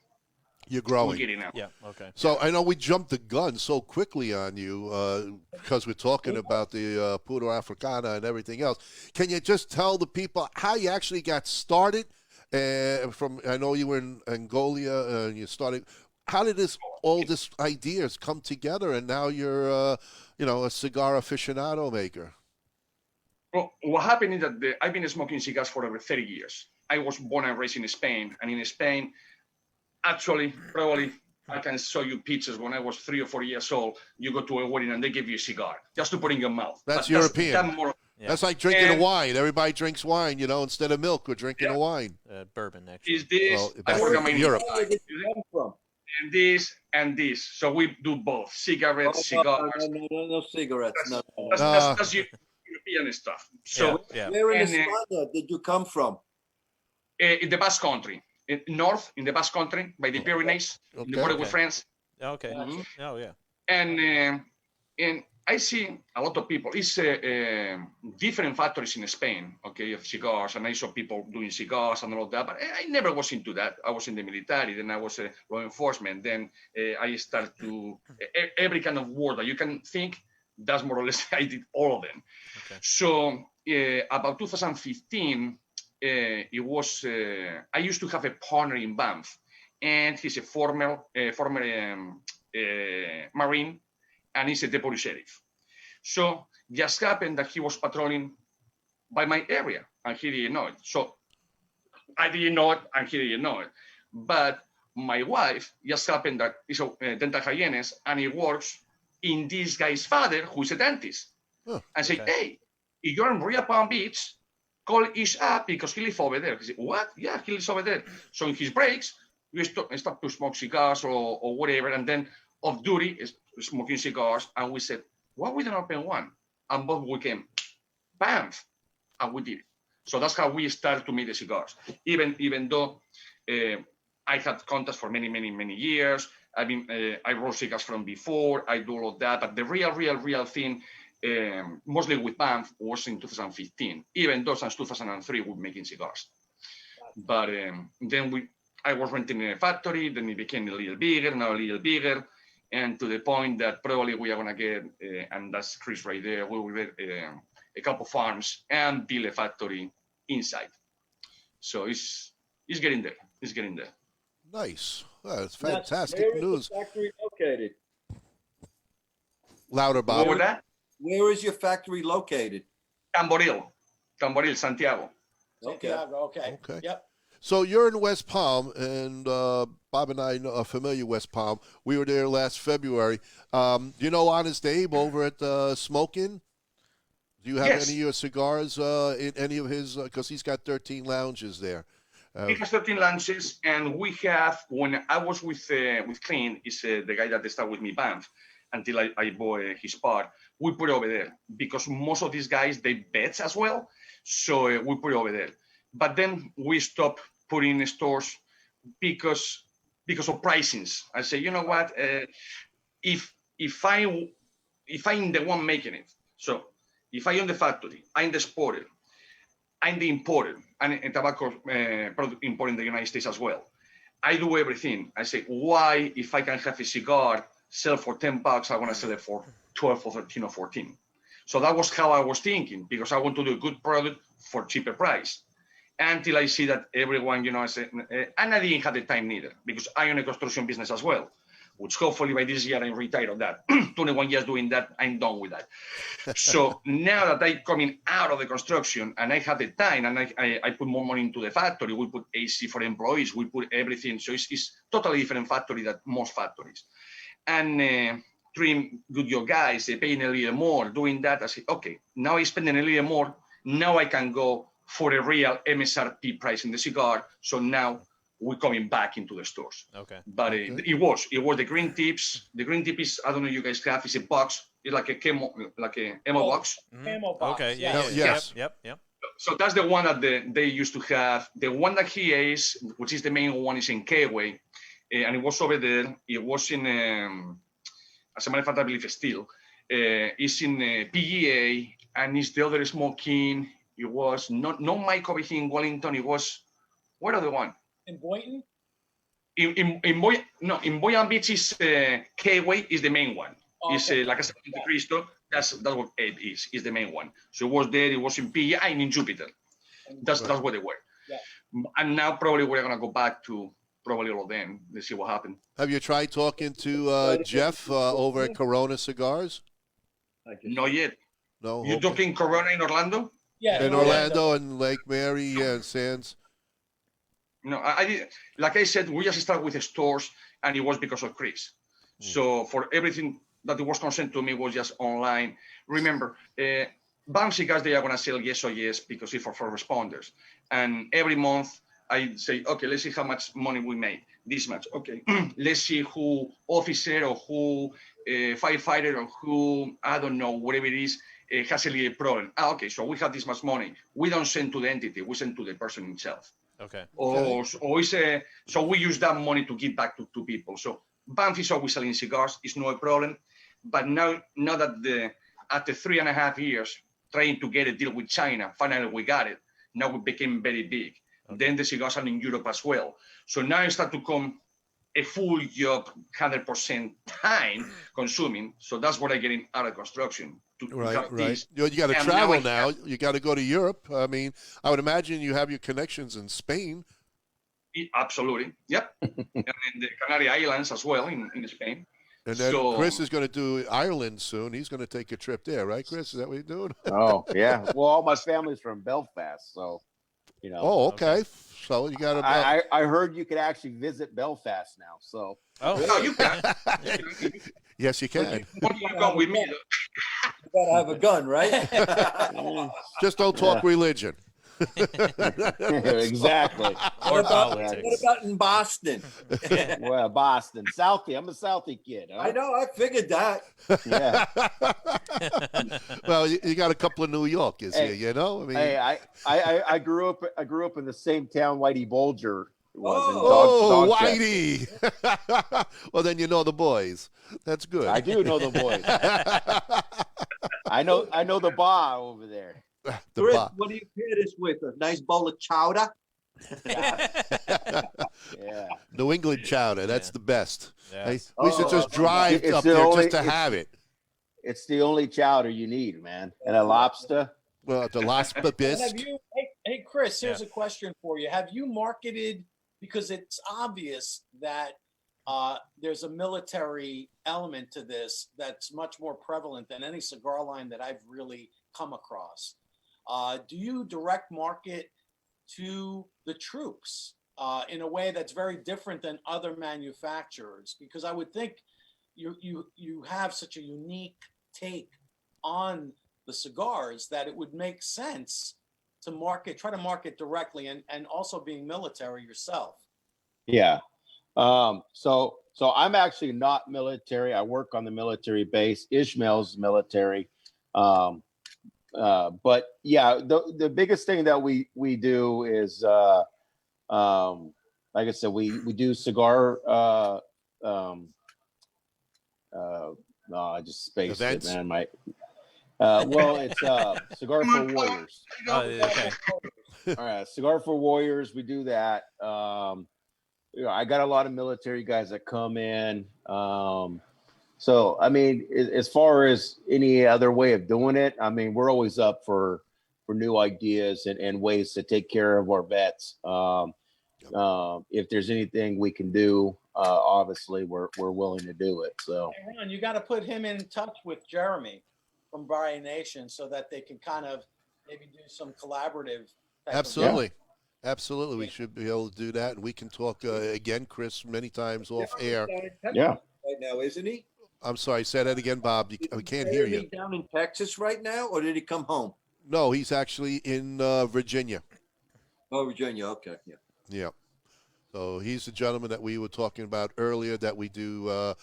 You're growing. We're getting out. Yeah. Okay. So I know we jumped the gun so quickly on you because we're talking about the Puro Africana and everything else. Can you just tell the people how you actually got started? I know you were in Angola and you started. How did all this ideas come together, and now you're a cigar aficionado maker? Well, what happened is that I've been smoking cigars for over 30 years. I was born and raised in Spain, and in Spain, actually, probably I can show you pictures when I was 3 or 4 years old. You go to a wedding and they give you a cigar just to put in your mouth. That's European. That's like drinking a wine. Everybody drinks wine, instead of milk, we're drinking a wine. Bourbon, actually. Is this? I forgot my name. Europe. And this. So we do both cigarettes, cigars. No cigarettes. No. That's European stuff. So where in España did you come from? In the Basque Country, north in the Basque Country by the Pyrenees, in the border with France. Okay. Oh yeah. And I see a lot of people. It's different factories in Spain, of cigars, and I saw people doing cigars and all of that. But I never was into that. I was in the military, then I was law enforcement. Then I started to every kind of war that you can think. That's more or less I did all of them. Okay. So about 2015, it was. I used to have a partner in BAMF, and he's a former Marine. And he's a deputy sheriff. So just happened that he was patrolling by my area, and he didn't know it. So I didn't know it, and he didn't know it. But my wife just happened that he's a dental hygienist, and he works in this guy's father, who's a dentist. And say, hey, if you're in Real Palm Beach, call Ish up because he lives over there. He said, what? Yeah, he lives over there. So in his breaks, we start to smoke cigars or whatever, and then off duty is smoking cigars, and we said, why we don't open one? And both we came, BAMF, and we did it. So that's how we started to make the cigars. Even though I had contacts for many years. I roll cigars from before. I do all of that, but the real thing, mostly with BAMF, was in 2015. Even though since 2003 we're making cigars. But then I was renting a factory. Then it became a little bigger, now a little bigger. And to the point that probably we are going to get, and that's Chris right there, we will get a couple farms and build a factory inside. So it's getting there. It's getting there. Nice. Well, that's fantastic Where news. is the factory located? Louder, Bob. What was that? Where is your factory located? Tamboril, Santiago. Okay. Yep. So you're in West Palm, and Bob and I are familiar with West Palm. We were there last February. Do you know Honest Abe over at Smokin'? Do you have any of your cigars in any of his? Because he's got 13 lounges there. He has 13 lounges, and we have, when I was with Clint, is the guy that started with me, BAMF, until I bought his part. We put it over there because most of these guys, they bets as well. So we put it over there. But then we stopped putting in stores because of pricings. I say, you know what? If I'm the one making it, so if I own the factory, I'm the exporter, I'm the importer, and tobacco product import in the United States as well. I do everything. I say, why, if I can have a cigar sell for $10, I want to sell it for 12 or 13 or 14. So that was how I was thinking, because I want to do a good product for cheaper price. Until I see that everyone, I said, and I didn't have the time neither, because I own a construction business as well, which hopefully by this year I'm retired of that. 21 years doing that, I'm done with that. So now that I'm coming out of the construction and I have the time and I put more money into the factory, we put AC for employees, we put everything. So it's totally different factory than most factories. And treating good your guys, paying a little more, doing that. I say, okay, now I'm spending a little more. Now I can go for a real MSRP price in the cigar. So now we're coming back into the stores. Okay. But it was the green tips. The green tip is, I don't know, you guys have, it's a box. It's like a camo box. Camo box. Okay. Yeah. Yes. Yep. So that's the one that they used to have. The one that he is, which is the main one, is in K-Way. And it was over there. It was in, as a matter of fact, I believe still. It's in PGA, and it's the other smoking. It was not Mike over here in Wellington. It was, what other one? In Boynton? In Boyan Beach is K-Way is the main one. Oh, It's okay. like I said, Monte Cristo. That's what it is the main one. So it was there. It was in PGA and in Jupiter. That's where they were. Yeah. And now probably we're gonna go back to probably all of them. Let's see what happened. Have you tried talking to Jeff over at Corona Cigars? Not yet. No. You Okay. talking Corona in Orlando? Yeah. In Orlando and Lake Mary and Sands. No, I did. Like I said, we just started with the stores, and it was because of Chris. So for everything that was concerned to me was just online. Remember, BAMF Cigars, they are going to sell yes or yes because it's for first responders. And every month I say, okay, let's see how much money we made. This much. Okay, let's see who officer or who firefighter or who, I don't know, whatever it is, has a little problem. Okay, so we have this much money. We don't send to the entity, we send to the person himself. Okay. So we use that money to give back to people. So BAMF is always selling cigars, it's no problem. But now that after 3.5 years trying to get a deal with China, finally we got it. Now we became very big. Okay. Then the cigars are in Europe as well. So now it starts to come a full job, 100% time consuming. So that's what I get out of construction. Right. You got to travel now. You got to go to Europe. I mean, I would imagine you have your connections in Spain. Absolutely. Yep. And in the Canary Islands as well in Spain. And then Chris is going to do Ireland soon. He's going to take a trip there, right, Chris? Is that what you're doing? Oh, yeah. Well, all my family's from Belfast, so, Oh, okay. So you got to. I heard you could actually visit Belfast now, so. Oh, you can. Yes, you can. You come with me. You gotta have a gun, right? Just don't talk religion. Exactly. Or What about in Boston? Well, Boston, Southie. I'm a Southie kid. Huh? I know. I figured that. Yeah. Well, you got a couple of New Yorkers here, you know. I mean, hey, I grew up in the same town Whitey Bulger was in. Oh, Dogchester. Whitey. Well, then you know the boys. That's good. I do know the boys. I know the bar over there. Chris, what do you pair this with? A nice bowl of chowder? Yeah. New England chowder. That's the best. Yes. We should just drive It's up the there only- just to have it. It's the only chowder you need, man. And a lobster. Well, the last And bisque. have you, hey, Chris, here's a question for you. Have you marketed, because it's obvious that there's a military element to this that's much more prevalent than any cigar line that I've really come across. Do you direct market to the troops in a way that's very different than other manufacturers? Because I would think you have such a unique take on the cigars that it would make sense to try to market directly and also being military yourself. Yeah. So I'm actually not military. I work on the military base. Ishmael's military. But yeah, the biggest thing that we do is, like I said, we do cigar, no, I just spaced Events? it, man. Well, it's Cigar for Warriors. Okay. All right, Cigar for Warriors. We do that. I got a lot of military guys that come in. So, I mean, as far as any other way of doing it, I mean, we're always up for new ideas and ways to take care of our vets. If there's anything we can do, obviously we're willing to do it. So, Hey, Ron, you got to put him in touch with Jeremy from Barry Nation so that they can kind of maybe do some collaborative. Absolutely. Absolutely. We should be able to do that. And we can talk again, Chris, many times off air. yeah. Right now, isn't he? I'm sorry. Say that again, Bob. I can't hear you. Is he down in Texas right now, or did he come home? No, he's actually in Virginia. Oh, Virginia. Okay. Yeah. Yeah. So he's the gentleman that we were talking about earlier that we do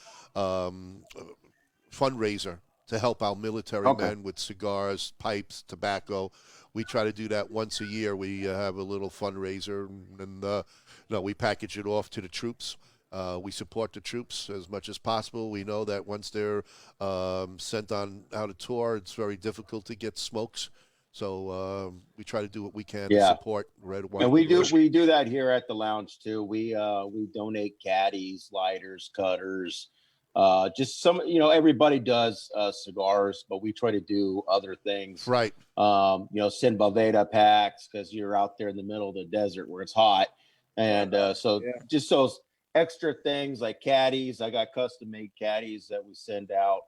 fundraiser to help our military men with cigars, pipes, tobacco. We try to do that once a year. We have a little fundraiser, and we package it off to the troops. We support the troops as much as possible. We know that once they're sent on out of tour, it's very difficult to get smokes. So we try to do what we can to support Red, White, and we do that here at the lounge too. We donate caddies, lighters, cutters, just some. Everybody does cigars, but we try to do other things. Right. Send Boveda packs because you're out there in the middle of the desert where it's hot, and just those extra things like caddies. I got custom made caddies that we send out,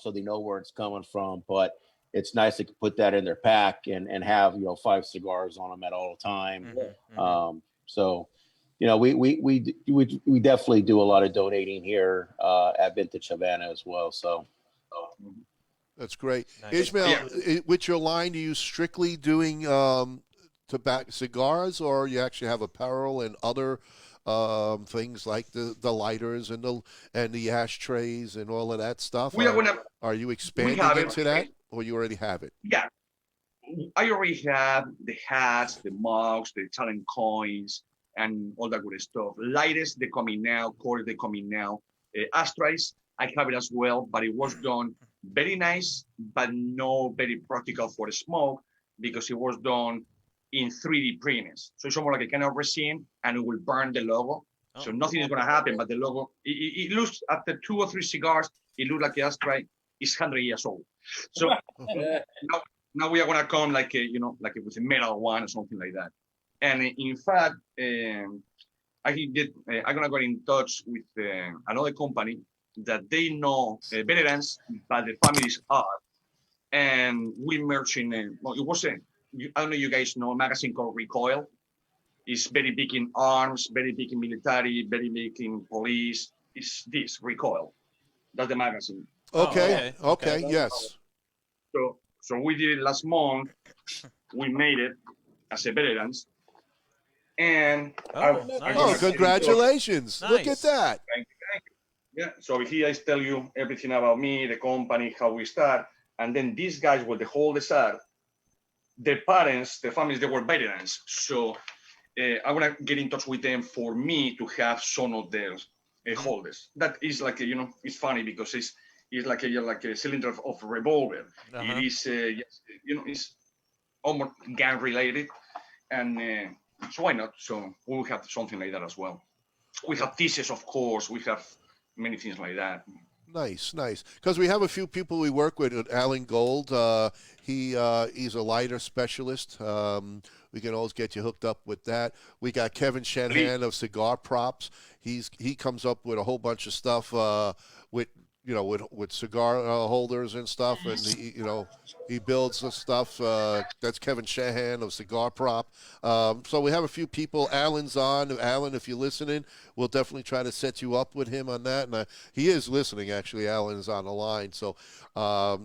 so they know where it's coming from, but. It's nice to put that in their pack and have 5 cigars on them at all time. So, we definitely do a lot of donating here at Vintage Havana as well. So, that's great. Nice. Ismail, with your line, are you strictly doing tobacco cigars, or you actually have apparel and other things like the lighters and the ashtrays and all of that stuff? Are you expanding into that? Or you already have it? Yeah, I already have the hats, the mugs, the talent coins, and all that good stuff. Lighters, they're coming now. Cores, they're coming now. Ashtrays, I have it as well, but it was done very nice, but no very practical for the smoke because it was done in 3D printers. So it's more like a kind of resin, and it will burn the logo. So nothing is going to happen, but the logo, it looks, after 2 or 3 cigars, it looks like the ashtray is 100 years old. So now we are gonna come like with a metal one or something like that. And in fact, I'm gonna go in touch with another company that they know veterans, but the families are, and we merge in. It was I don't know, you guys know a magazine called Recoil. It's very big in arms, very big in military, very big in police. It's this Recoil. That's the magazine. Okay. Yes. So we did it last month. We made it as a veterans, and congratulations! Nice. Look at that. Thank you. Yeah. So here I tell you everything about me, the company, how we start, and then these guys with the whole desert, their parents, their families, they were veterans. So I want to get in touch with them for me to have some of their holders. That is like it's funny because it's like a cylinder of revolver. It is it's almost gang related, and so why not? So we will have something like that as well. We have thesis, of course. We have many things like that. Nice. Because we have a few people we work with. Alan Gold, he's a lighter specialist. We can always get you hooked up with that. We got Kevin Shanahan of Cigar Props. He comes up with a whole bunch of stuff with cigar holders and stuff, and he builds the stuff. That's Kevin Shanahan of Cigar Prop. So we have a few people. Alan's on. Alan, if you're listening, we'll definitely try to set you up with him on that. And he is listening, actually. Alan is on the line, so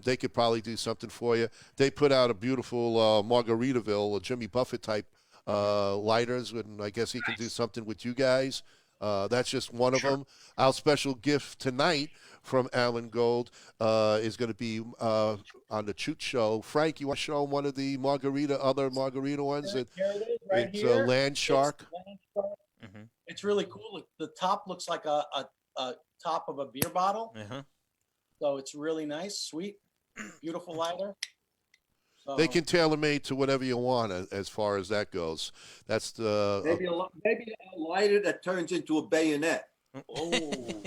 they could probably do something for you. They put out a beautiful Margaritaville, Jimmy Buffett type lighters, and I guess he can do something with you guys. That's just one of them. Our special gift tonight from Alan Gold is going to be on the Choot Show. Frank, you want to show him one of the other margarita ones? Here it is, right it's here. Land Shark. Mm-hmm. It's really cool. The top looks like a top of a beer bottle. So it's really nice, sweet, beautiful lighter. So, they can tailor made to whatever you want as far as that goes. That's the maybe a lighter that turns into a bayonet. Oh,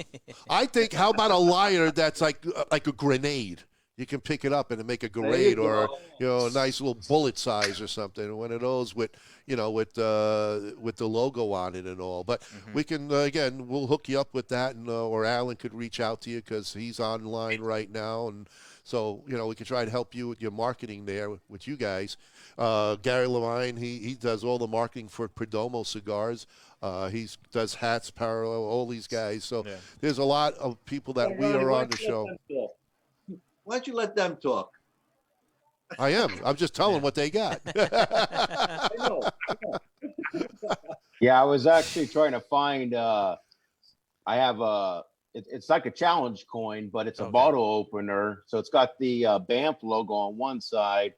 I think, how about a lighter that's like a grenade? You can pick it up and make a grenade, or a nice little bullet size or something. One of those with the logo on it and all. But we can again, we'll hook you up with that, and or Alan could reach out to you because he's online right now, and so we can try to help you with your marketing there with you guys. Gary Levine, he does all the marketing for Perdomo Cigars. He does hats, Parallel, all these guys. So there's a lot of people that we are on the show. Why don't you let them talk? I am. I'm just telling what they got. I know. Yeah, I was actually trying to find. I have it's like a challenge coin, but it's a bottle opener. So it's got the BAMF logo on one side,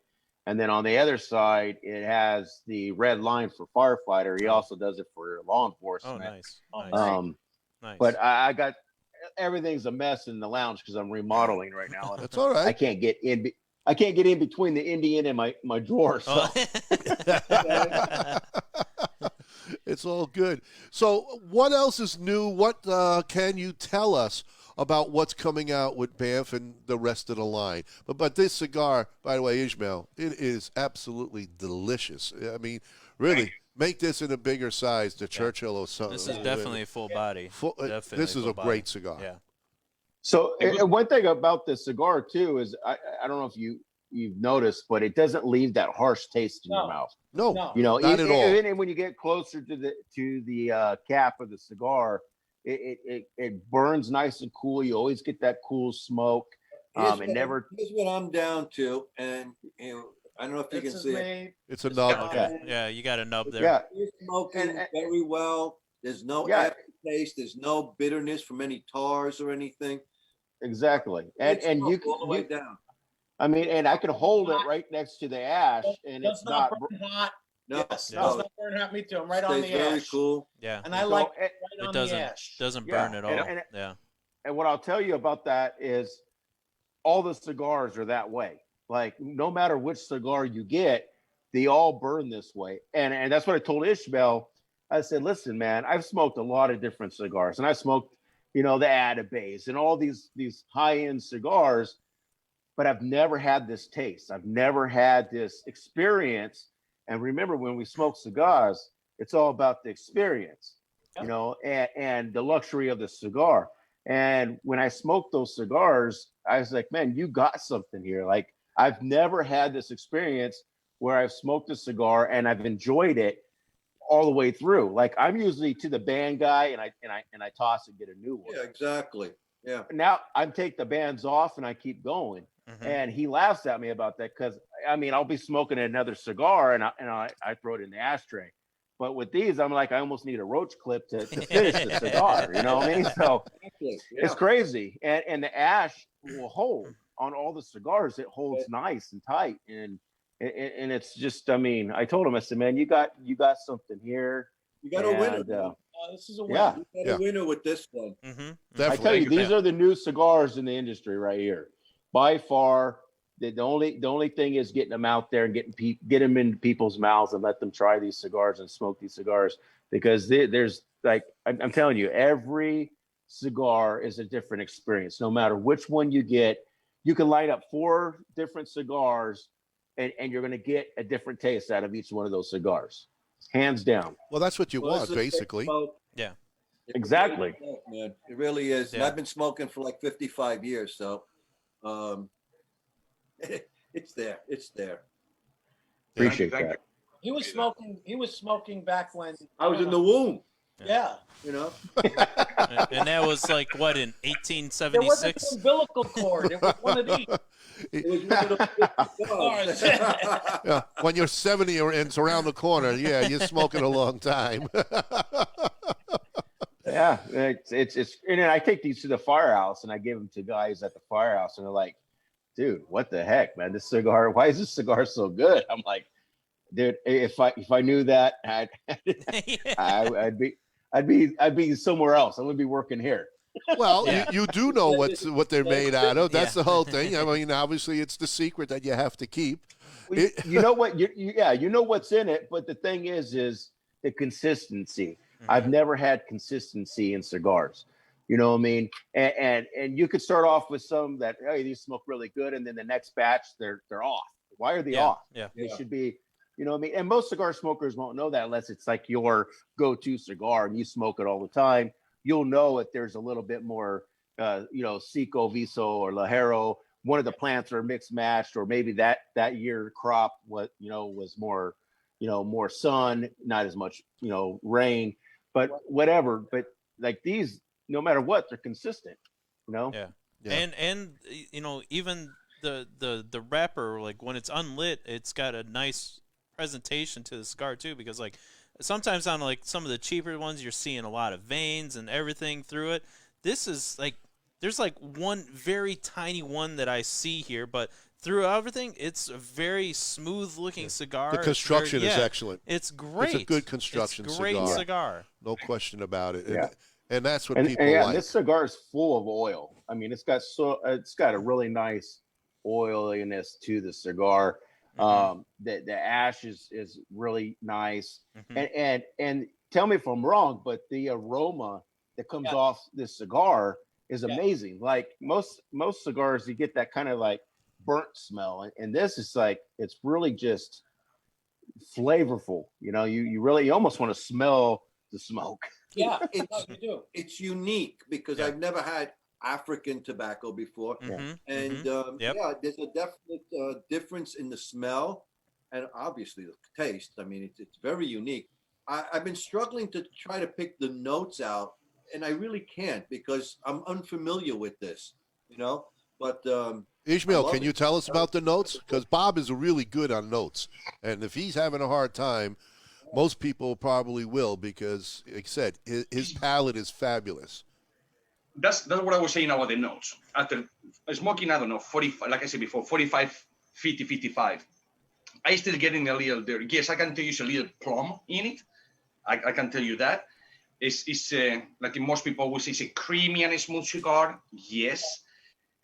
and then on the other side, it has the red line for firefighter. He also does it for law enforcement. Oh, nice. Nice. But I got everything's a mess in the lounge because I'm remodeling right now. That's all right. I can't get in. I can't get in between the Indian and my drawer. So. It's all good. So what else is new? What can you tell us about what's coming out with BAMF and the rest of the line? But this cigar, by the way, Ismail, it is absolutely delicious. I mean, really, make this in a bigger size, the Churchill or something. This is definitely a full body. This is a great cigar. Yeah. So and one thing about the cigar too is I don't know if you've noticed, but it doesn't leave that harsh taste in your mouth. No, not at all. Even when you get closer to the cap of the cigar, it burns nice and cool. You always get that cool smoke. Here's what I'm down to, and I don't know if you can see it. It's a nub. Yeah, you got a nub there. Yeah, You're smoking very well. There's no aftertaste. There's no bitterness from any tars or anything. Exactly, and you can all the way down. I mean, and I can hold it right next to the ash, and it's not burn hot. No, Yes, no. does not burn hot. Me too. I'm right on Stays the very ash. cool. Yeah. And I So like it right on doesn't the ash. doesn't Yeah, burn at all. and what I'll tell you about that is all the cigars are that way. Like no matter which cigar you get, they all burn this way. And that's what I told Ishmael. I said, listen, man, I've smoked a lot of different cigars, and I smoked, the Atabase and all these high-end cigars, but I've never had this taste. I've never had this experience. And remember, when we smoke cigars, it's all about the experience, and the luxury of the cigar. And when I smoked those cigars, I was like, man, you got something here. Like I've never had this experience where I've smoked a cigar and I've enjoyed it all the way through. Like I'm usually to the band guy and I toss and get a new one. Yeah, exactly. Yeah. Now I take the bands off and I keep going. Mm-hmm. And he laughs at me about that because I'll be smoking another cigar and I throw it in the ashtray. But with these, I'm like, I almost need a roach clip to finish the cigar. You know what I mean? So it's crazy. And the ash will hold on all the cigars. It holds nice and tight. And it's just, I told him, I said, man, you got something here. You got a winner. This is a win. Yeah. You got a winner with this one. Mm-hmm. I tell you, these are the new cigars in the industry right here. By far, the only thing is getting them out there and get them into people's mouths and let them try these cigars and smoke these cigars, because there's like I'm telling you, every cigar is a different experience. No matter which one you get, you can line up 4 different cigars and you're going to get a different taste out of each one of those cigars, hands down. Well, that's what you want, basically. Yeah. Exactly. Man, it really is. And Yeah. I've been smoking for like 55 years, so it's there. It's there. Appreciate Thank that. He was smoking back when I was in the womb, Yeah. you know. And that was like what, in There wasn't 1876? an umbilical cord. It was one of these. It was one of those Yeah, when you're 70 and it's around the corner, yeah, you're smoking a long time. Yeah, it's and then I take these to the firehouse and I give them to guys at the firehouse and they're like, dude, what the heck, man? This cigar, why is this cigar so good? I'm like, dude, if I knew that, I'd be somewhere else. I wouldn't be working here. Well, Yeah. you do know what they're made out of. That's the whole thing. I mean, obviously, it's the secret that you have to keep. You know what? You know what's in it, but the thing is the consistency. I've never had consistency in cigars. You know what I mean? And you could start off with some that, hey, these smoke really good, and then the next batch they're off. Why are they off? Yeah. They should be, you know what I mean? And most cigar smokers won't know that unless it's like your go-to cigar and you smoke it all the time. You'll know if there's a little bit more, Seco, Viso, or Lajero. One of the plants are mixed matched, or maybe that year crop was more, more sun, not as much, rain, but whatever. But like these, no matter what, they're consistent, Yeah. And even the wrapper, like when it's unlit, it's got a nice presentation to the cigar too, because like sometimes on like some of the cheaper ones, you're seeing a lot of veins and everything through it. This is like, there's like one very tiny one that I see here, but through everything, it's a very smooth looking cigar. The construction is excellent. It's great. It's a good construction cigar. No question about it. Yeah. And that's what people and like. This cigar is full of oil. I mean, it's got a really nice oiliness to the cigar. The ash is really nice. And tell me if I'm wrong, but the aroma that comes off this cigar is amazing. Like most cigars, you get that kind of like burnt smell, and this is like, it's really just flavorful. You almost want to smell the smoke. Yeah, you do. It's unique because I've never had African tobacco before, and there's a definite difference in the smell and obviously the taste. I mean, it's very unique. I've been struggling to try to pick the notes out, and I really can't because I'm unfamiliar with this, But Ismail, can you tell us about the notes? Because Bob is really good on notes, and if he's having a hard time, most people probably will, because, like I said, his palate is fabulous. That's what I was saying about the notes. After smoking, I don't know, 45, like I said before, 45, 50, 55, I still getting a little there. Yes, I can tell you it's a little plum in it. I can tell you that. It's like most people would say, it's a creamy and a smooth cigar. Yes.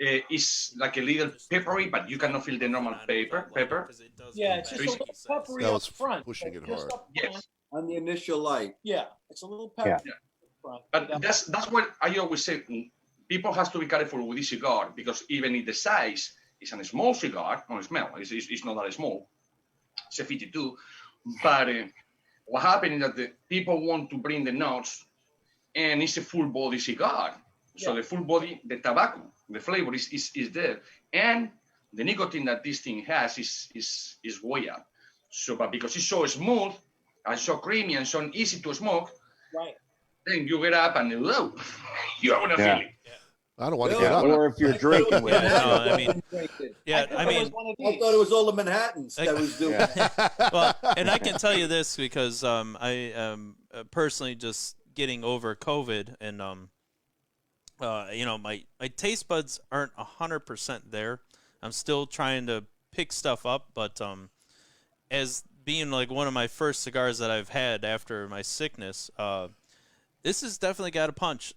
It's like a little peppery, but you cannot feel the normal pepper. Yeah, it's just a little peppery up front. Pushing it hard. Yes. On the initial light. Yeah, it's a little peppery. Yeah. Front. But that's what I always say. People have to be careful with this cigar, because even if the size is a small cigar, no smell, it's not that small. It's a 52. But what happened is that the people want to bring the notes, and it's a full body cigar. So the full body, the tobacco, the flavor is there, and the nicotine that this thing has is way up. So, but because it's so smooth and so creamy and so easy to smoke, right? Then you get up and whoa, you are gonna feel it. I don't want to get up. Or if you're drinking with it. I thought it was all the Manhattans that was doing. Well, and I can tell you this because I am personally just getting over COVID, and my taste buds aren't 100% there. I'm still trying to pick stuff up, but as being like one of my first cigars that I've had after my sickness, this has definitely got a punch.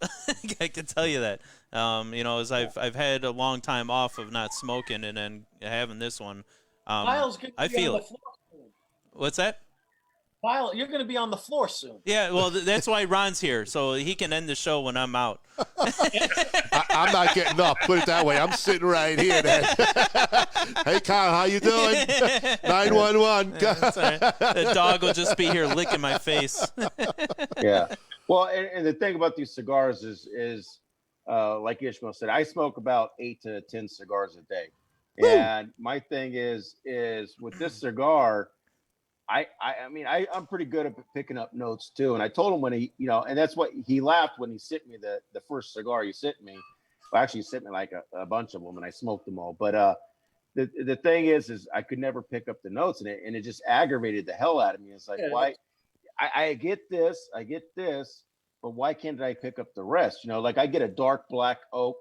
I can tell you that. As I've had a long time off of not smoking, and then having this one, I feel it. What's that? Kyle, you're going to be on the floor soon. Yeah, well, that's why Ron's here, so he can end the show when I'm out. I'm not getting up. Put it that way. I'm sitting right here. Hey, Kyle, how you doing? 911. That's all right. The dog will just be here licking my face. Yeah. Well, and the thing about these cigars is like Ishmael said, I smoke about 8 to 10 cigars a day. And my thing is with this cigar, I'm pretty good at picking up notes too. And I told him when he, and that's what he laughed when he sent me the first cigar he sent me. Well, actually, he sent me like a bunch of them, and I smoked them all. But the thing is I could never pick up the notes, and it just aggravated the hell out of me. It's like, why? I get this, but why can't I pick up the rest? Like I get a dark black oak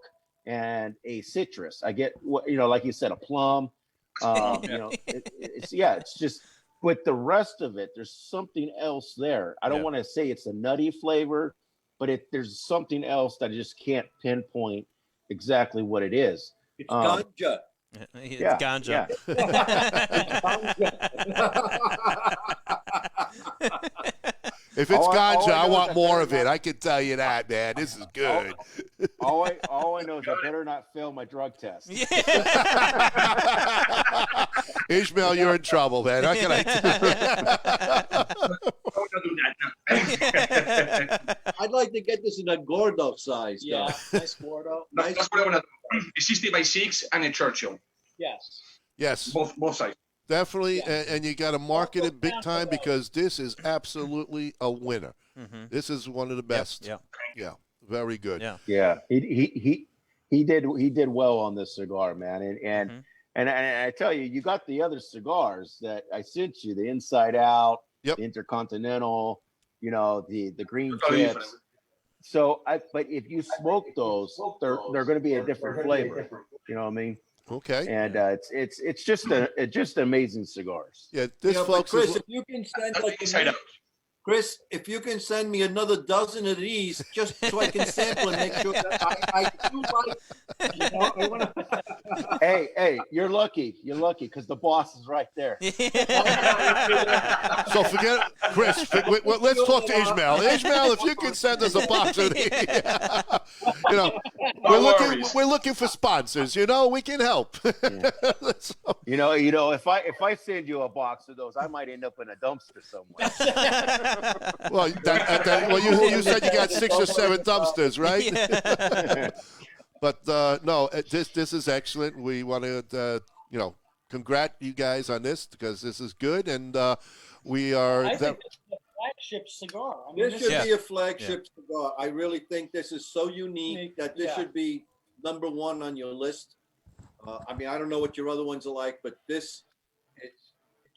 and a citrus. I get like you said, a plum. It's just. But the rest of it, there's something else there. I don't want to say it's a nutty flavor, but there's something else that I just can't pinpoint exactly what it is. It's ganja. It's ganja. If it's ganja, I want more of it. I can tell you that, man. This is good. All I know is I better not fail my drug test. Ishmael, you're in trouble, man. How can I I'd like to get this in a Gordo size. Yeah, nice Gordo. That's what I want to do. A 60 by 6 and a Churchill. Yes. Yes. Both sides. Definitely, Yeah. and you got to market it big time because this is absolutely a winner. Mm-hmm. This is one of the best. Yeah. Yeah, very good. Yeah. Yeah, he did well on this cigar, man, and I tell you, you got the other cigars that I sent you, the Inside Out, Yep. the Intercontinental, the green Totally tips. different. So, but if you smoke those, they're going to be a different flavor. You know what I mean? Okay. And it's just amazing cigars. Yeah, this But folks Chris, is if you can send That's the Inside Out. Chris, if you can send me another dozen of these, just so I can sample and make sure that I do like. I wanna... Hey, you're lucky because the boss is right there. so forget Chris. Let's talk to Ismail. Ismail, if you can send us a box of these, we're looking for sponsors. We can help. So, If I send you a box of those, I might end up in a dumpster somewhere. well, you said you got 6 or 7 dumpsters, right? Yeah. But no, this is excellent. We want to congrat you guys on this because this is good, and we are. I think this is a flagship cigar. I mean, This should be a flagship cigar. I really think this is so unique that this should be number 1 on your list. I mean, I don't know what your other ones are like, but it's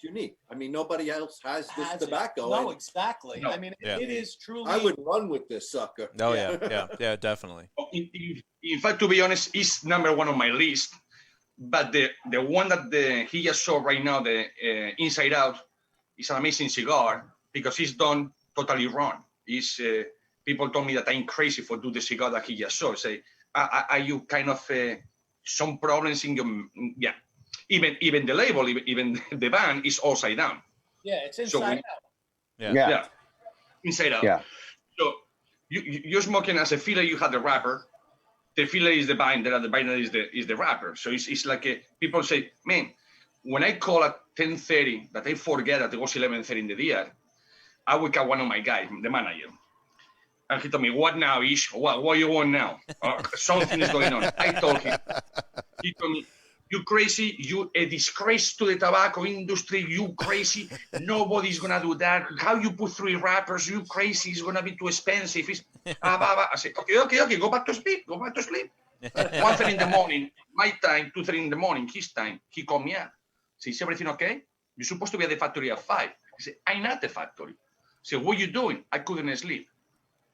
unique. I mean, nobody else has this tobacco. No, exactly. No. I mean, it is truly. I would run with this sucker. Oh yeah, definitely. In fact, to be honest, it's number 1 on my list. But the one that he just saw right now, the Inside Out, is an amazing cigar because it's done totally wrong. People told me that I'm crazy for do the cigar that he just saw. Say, are you kind of some problems in your Even the label, even the band is upside down. Yeah, it's inside out. Yeah. Inside out. Yeah. So you're smoking as a filler. You have the wrapper. The filler is the binder, and the binder is the wrapper. So it's like people say, man, when I call at 10:30, that I forget that it was 11:30 in the day, I wake up one of my guys, the manager, and he told me, "What now, Ish? What you want now? Something is going on." I told him. He told me, "You crazy? You a disgrace to the tobacco industry? You crazy? Nobody's gonna do that. How you put 3 wrappers? You crazy? It's gonna be too expensive." I said, okay, go back to sleep. 1:30 in the morning, my time, 2:30 in the morning, his time. He called me up. Said, "Is everything okay? You're supposed to be at the factory at 5." I said, "I'm at the factory." I said, "What you doing?" I couldn't sleep.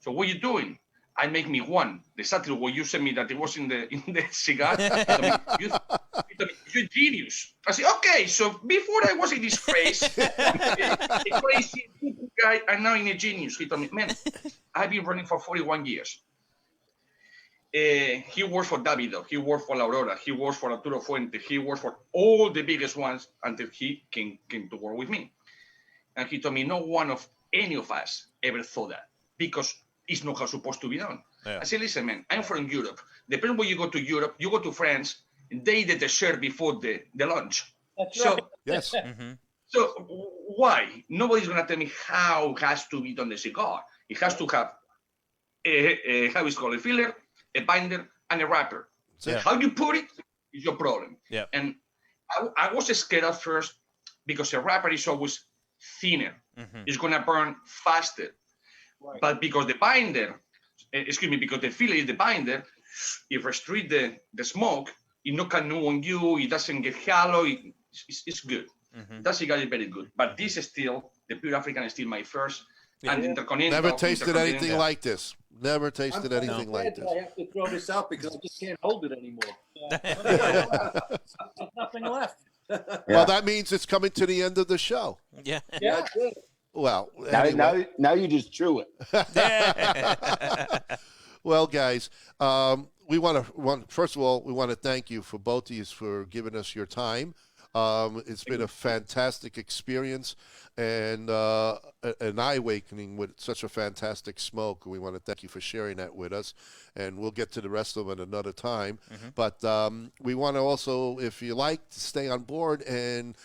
So what you doing? I make me one. The Saturday where you sent me that it was in the cigar. You're genius. I said, okay, so before I was a disgrace, a crazy guy, and now I'm a genius. He told me, man, I've been running for 41 years. He works for Davido. He works for La Aurora. He works for Arturo Fuente. He works for all the biggest ones until he came to work with me. And he told me, no one of any of us ever thought that because it's not how it's supposed to be done. Yeah. I said, listen, man, I'm from Europe. Depending when you go to Europe, you go to France, they eat the dessert before the lunch. That's right. Yes. Mm-hmm. So why? Nobody's going to tell me how it has to be done the cigar. It has to have how it's called, a filler, a binder, and a wrapper. So how you put it is your problem. Yeah. And I was scared at first because a wrapper is always thinner. Mm-hmm. It's going to burn faster. Right. But because the binder, because the filler is the binder, it restricts the smoke, it not can on you, it doesn't get hollow, it's good. Mm-hmm. That cigar is very good. But this is still, the pure African is still my first. Yeah. And Intercontinental. Never tasted anything like this. Never tasted anything like this. I have to throw this out because I just can't hold it anymore. There's nothing left. Well, that means it's coming to the end of the show. Yeah. That's it. Well, anyway. now you just chew it. Well, guys, we want to first of all, we want to thank you for both of you for giving us your time. It's been a fantastic experience and an eye-awakening with such a fantastic smoke. We want to thank you for sharing that with us, and we'll get to the rest of it another time. But we want to also, if you like, to stay on board and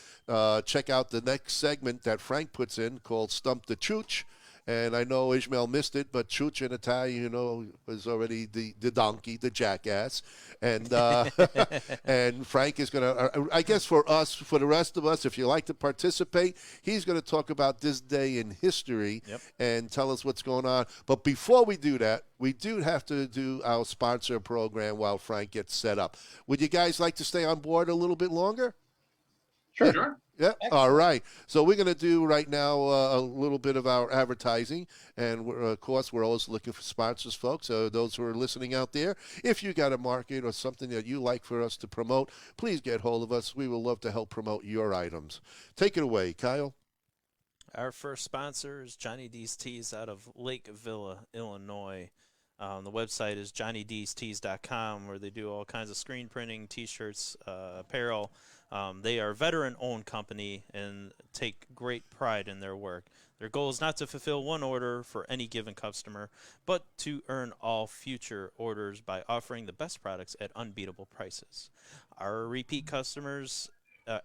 check out the next segment that Frank puts in called Stump the Chooch. And I know Ismail missed it, but Chooch in Italian, was already the donkey, the jackass. And and Frank is going to, I guess for the rest of us, if you like to participate, he's going to talk about this day in history and tell us what's going on. But before we do that, we do have to do our sponsor program while Frank gets set up. Would you guys like to stay on board a little bit longer? Sure. Yeah. All right. So we're going to do right now a little bit of our advertising. And, of course, we're always looking for sponsors, folks. So those who are listening out there, if you got a market or something that you like for us to promote, please get hold of us. We will love to help promote your items. Take it away, Kyle. Our first sponsor is Johnny D's Tees out of Lake Villa, Illinois. The website is johnnydeestees.com, where they do all kinds of screen printing, T-shirts, apparel. They are a veteran-owned company and take great pride in their work. Their goal is not to fulfill one order for any given customer, but to earn all future orders by offering the best products at unbeatable prices. Our repeat customers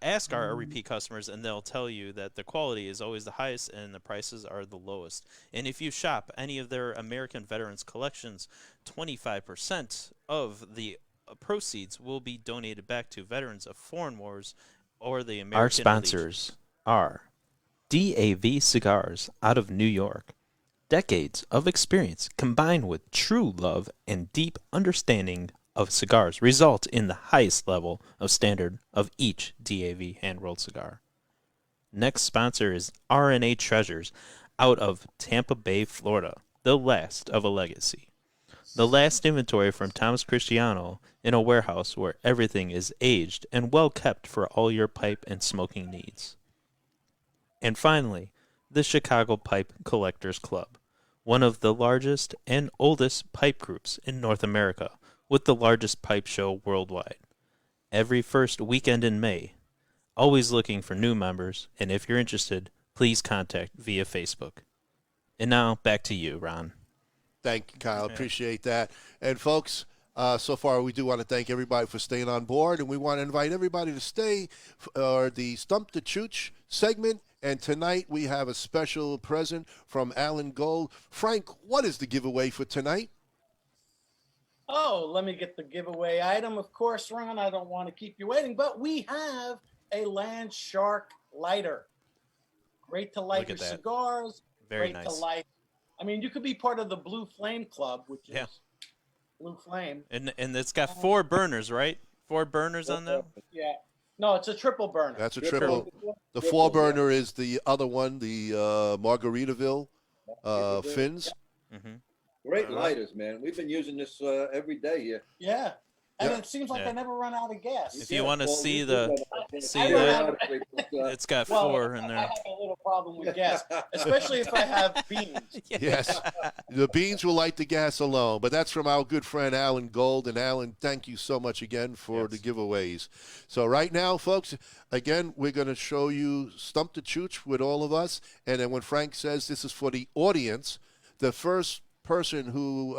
ask our repeat customers, and they'll tell you that the quality is always the highest and the prices are the lowest. And if you shop any of their American Veterans collections, 25% of the proceeds will be donated back to veterans of foreign wars or the American Our sponsors are DAV Cigars out of New York. Decades of experience combined with true love and deep understanding of cigars result in the highest level of standard of each DAV hand-rolled cigar. Next sponsor is RNA Treasures out of Tampa Bay, Florida, the last of a legacy. The last inventory from Thomas Cristiano in a warehouse where everything is aged and well kept for all your pipe and smoking needs. And finally, the Chicago Pipe Collectors Club, one of the largest and oldest pipe groups in North America, with the largest pipe show worldwide. Every first weekend in May. Always looking for new members, and if you're interested, please contact via Facebook. And now, back to you, Ron. Thank you, Kyle. Appreciate that. And, folks, so far we do want to thank everybody for staying on board, and we want to invite everybody to stay for the Stump the Chooch segment. And tonight we have a special present from Alan Gold. Frank, what is the giveaway for tonight? Oh, let me get the giveaway item. Of course, Ron, I don't want to keep you waiting, but we have a Land Shark lighter. Great to light your cigars. Very great nice. to light. I mean, you could be part of the Blue Flame Club, which is Blue Flame. And it's got 4 burners, right? 4 burners on that? Yeah. No, it's a triple burner. That's a triple. The 4 burner is the other one, the Margaritaville fins. Mm-hmm. Great lighters, man. We've been using this every day here. Yeah. And it seems like I never run out of gas. If you want to see it's got 4 in there. I have a little problem with gas, especially if I have beans. Yes, the beans will light the gas alone, but that's from our good friend Alan Gold. And Alan, thank you so much again for the giveaways. So right now, folks, again, we're going to show you Stump the Chooch with all of us. And then when Frank says this is for the audience, the first person who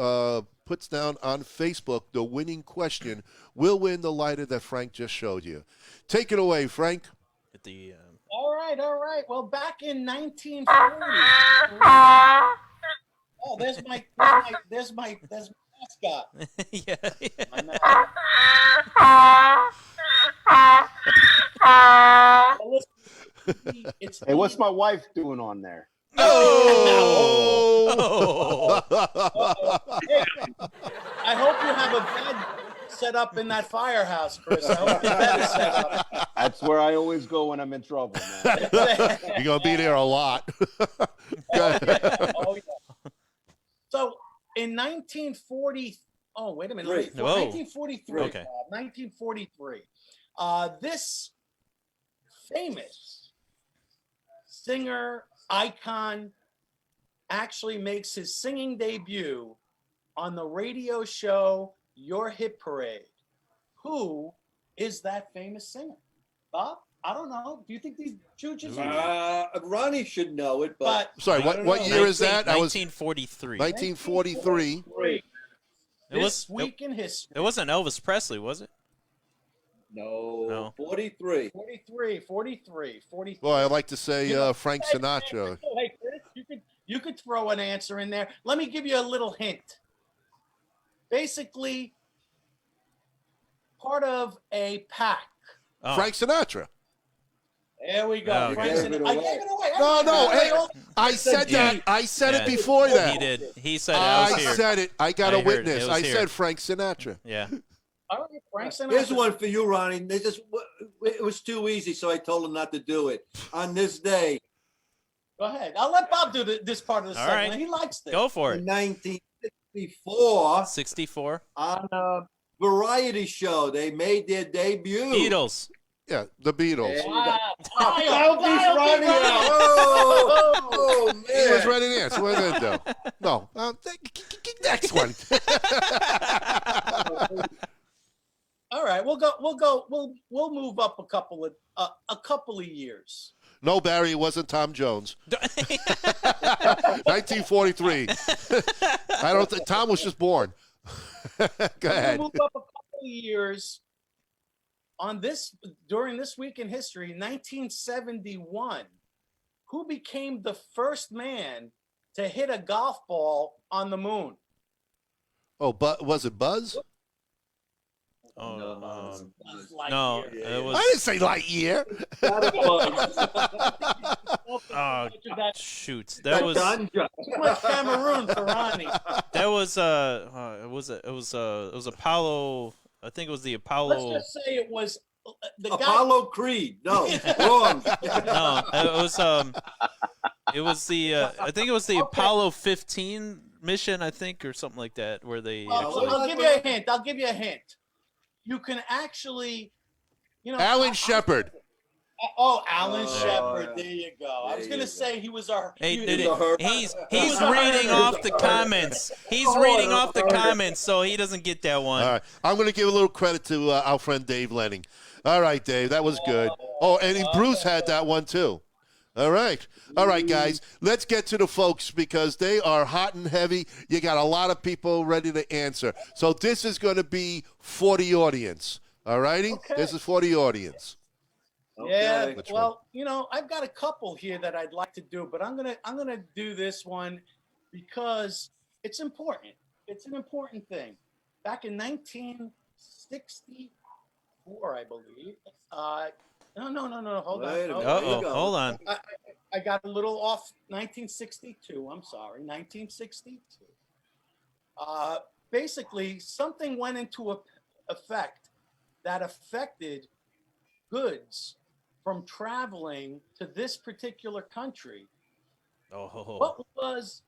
puts down on Facebook the winning question will win the lighter that Frank just showed you. Take it away, Frank. All right. Well, back in 1940. Oh, there's my mascot. Hey, what's my wife doing on there? Oh! I hope you have a bed set up in that firehouse, Chris. I hope your bed is set up. That's where I always go when I'm in trouble, man. You're going to be there a lot. Oh, yeah. So in 1940, oh, wait a minute. 1943. Okay. 1943. This famous singer icon actually makes his singing debut on the radio show Your Hit Parade. Who is that famous singer? Bob? I don't know. Do you think these judges? Ronnie should know it, but Sorry, what year is that? 1943. 1943. This week in history. It wasn't Elvis Presley, was it? No. 43. 43. Well, I like to say Frank Sinatra. Hey, Chris, you could throw an answer in there. Let me give you a little hint. Basically, part of a pack. Oh. Frank Sinatra. There we go. Oh, Frank Sinatra. I gave it away. No. Hey, I said that. I said it before that. He did. He said it. I said it. I got a witness. I said Frank Sinatra. Yeah. All right, Frank Sinatra. Here's one for you, Ronnie. It was too easy, so I told him not to do it. On this day. Go ahead. I'll let Bob do this part of the segment. Right. He likes this. Go for it. In 1964. 64. On a variety show, they made their debut. Beatles. Yeah, the Beatles. Wow. Oh, man. He was ready to answer. What are they going to do? No. Next one. All right, we'll move up a couple of years. No, Barry, it wasn't Tom Jones. 1943. I don't think Tom was just born. Go ahead. We'll move up a couple of years. During this week in history, 1971, who became the first man to hit a golf ball on the moon? Oh, but was it Buzz? Oh, no, it was. I didn't say Lightyear. Shoot, that was Cameroon for Ronnie. That was it was Apollo. I think it was the Apollo. Let's just say it was the Apollo Creed. No, wrong. No, it was the. I think it was the Apollo 15 mission. I think, or something like that, where they. I'll give you a hint. You can actually, Alan Shepard. Alan Shepard. There you go. I was going to say he was our. He's reading off the comments. He's reading off the comments, so he doesn't get that one. All right. I'm going to give a little credit to our friend Dave Lenning. All right, Dave. That was good. Oh, and Bruce had that one, too. All right, guys. Let's get to the folks because they are hot and heavy. You got a lot of people ready to answer. So this is going to be for the audience. All righty? Okay. This is for the audience. Yeah, Okay. well, I've got a couple here that I'd like to do, but I'm gonna do this one because it's important. It's an important thing. Back in 1964, I believe. No. Hold on. Hold on. I got a little off. 1962. I'm sorry. 1962. Basically, something went into effect that affected goods from traveling to this particular country. What was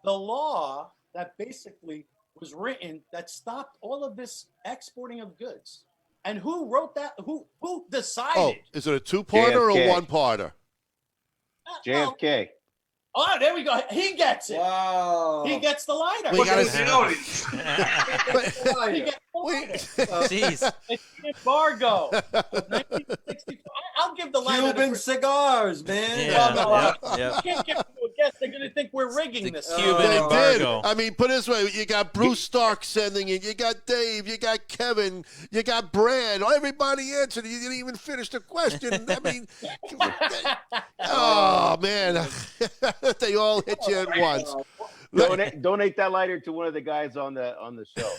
the law that basically was written that stopped all of this exporting of goods? And who wrote that? Who decided? Oh, is it a two-parter or a JFK. one-parter? JFK. Oh, there we go. He gets it. Wow. He gets the lighter. We gotta Jeez. It's embargo. 1964. I'll give the lighter. Cuban cigars, man. Yeah. You can't give it to a guest. They're going to think we're rigging this. Cuban They embargo. did. I mean, put it this way: you got Bruce Stark sending it, you got Dave, you got Kevin, you got Brad. Everybody answered. You didn't even finish the question. I mean, oh man, they all hit you at once. Donate that lighter to one of the guys on the show.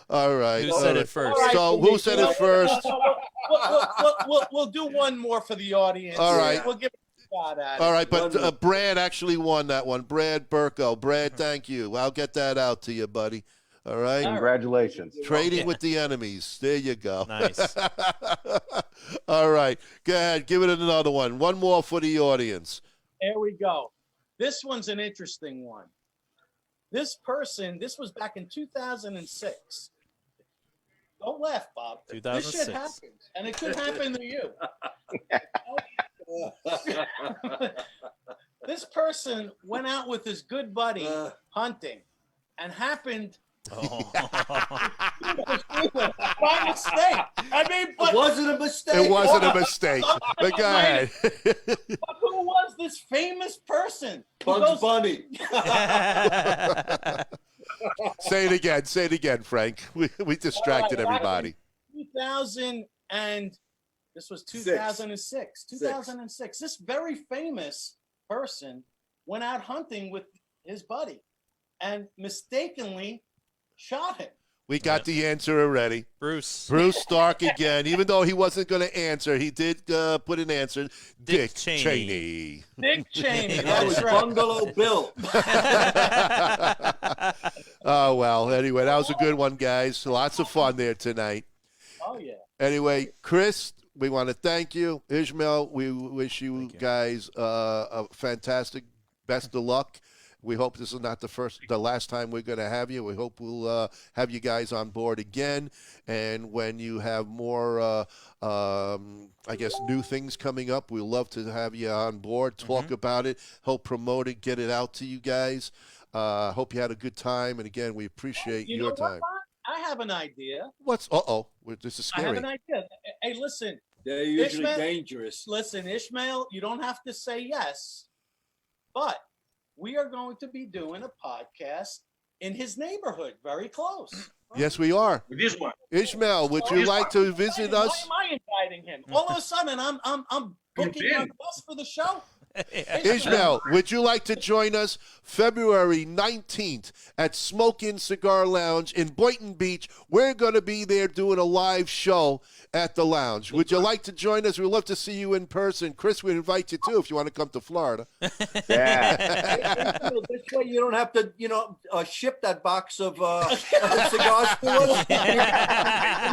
All right. Who said it first? All right. So who said it first? We'll do one more for the audience. All right. We'll give it a shot at it. All right, but Brad actually won that one. Brad Burko. Brad, thank you. I'll get that out to you, buddy. All right. Congratulations. Trading with the enemies. There you go. Nice. All right. Go ahead. Give it another one. One more for the audience. There we go. This one's an interesting one. This was back in 2006. Don't laugh, Bob. 2006. This shit happens, and it could happen to you. This person went out with his good buddy hunting and happened Oh. By mistake. I mean, but It wasn't a mistake. It wasn't a mistake. But go ahead. But who was this famous person? Bugs Bunny. Say it again. Say it again, Frank. We distracted everybody. 2000 and this was 2006. 2006. This very famous person went out hunting with his buddy and mistakenly shot him. We got the answer already. Bruce Stark again. Even though he wasn't going to answer, he did put an answer. Dick Cheney. Dick Cheney. That was Bungalow Bill. Oh, well, anyway, that was a good one, guys. Lots of fun there tonight. Oh, yeah. Anyway, Chris, we want to thank you. Ishmael, we wish you guys a fantastic best of luck. We hope this is not the last time we're going to have you. We hope we'll have you guys on board again. And when you have more, I guess, new things coming up, we'd love to have you on board, talk about it, help promote it, get it out to you guys. Hope you had a good time. And again, we appreciate your time. I have an idea. This is scary. I have an idea. Hey, listen. They're usually Ishmael, dangerous. Listen, Ishmael, you don't have to say yes, but we are going to be doing a podcast in his neighborhood, very close. Yes, we are. With this one. Ishmael, would you like to visit us? Why am I inviting him? All of a sudden, I'm booking our guest for the show. Ishmael, would you like to join us February 19th at Smokin' Cigar Lounge in Boynton Beach? We're going to be there doing a live show at the lounge. Would you like to join us? We'd love to see you in person. Chris, we'd invite you too if you want to come to Florida. Yeah. This way you don't have to, ship that box of cigars to us.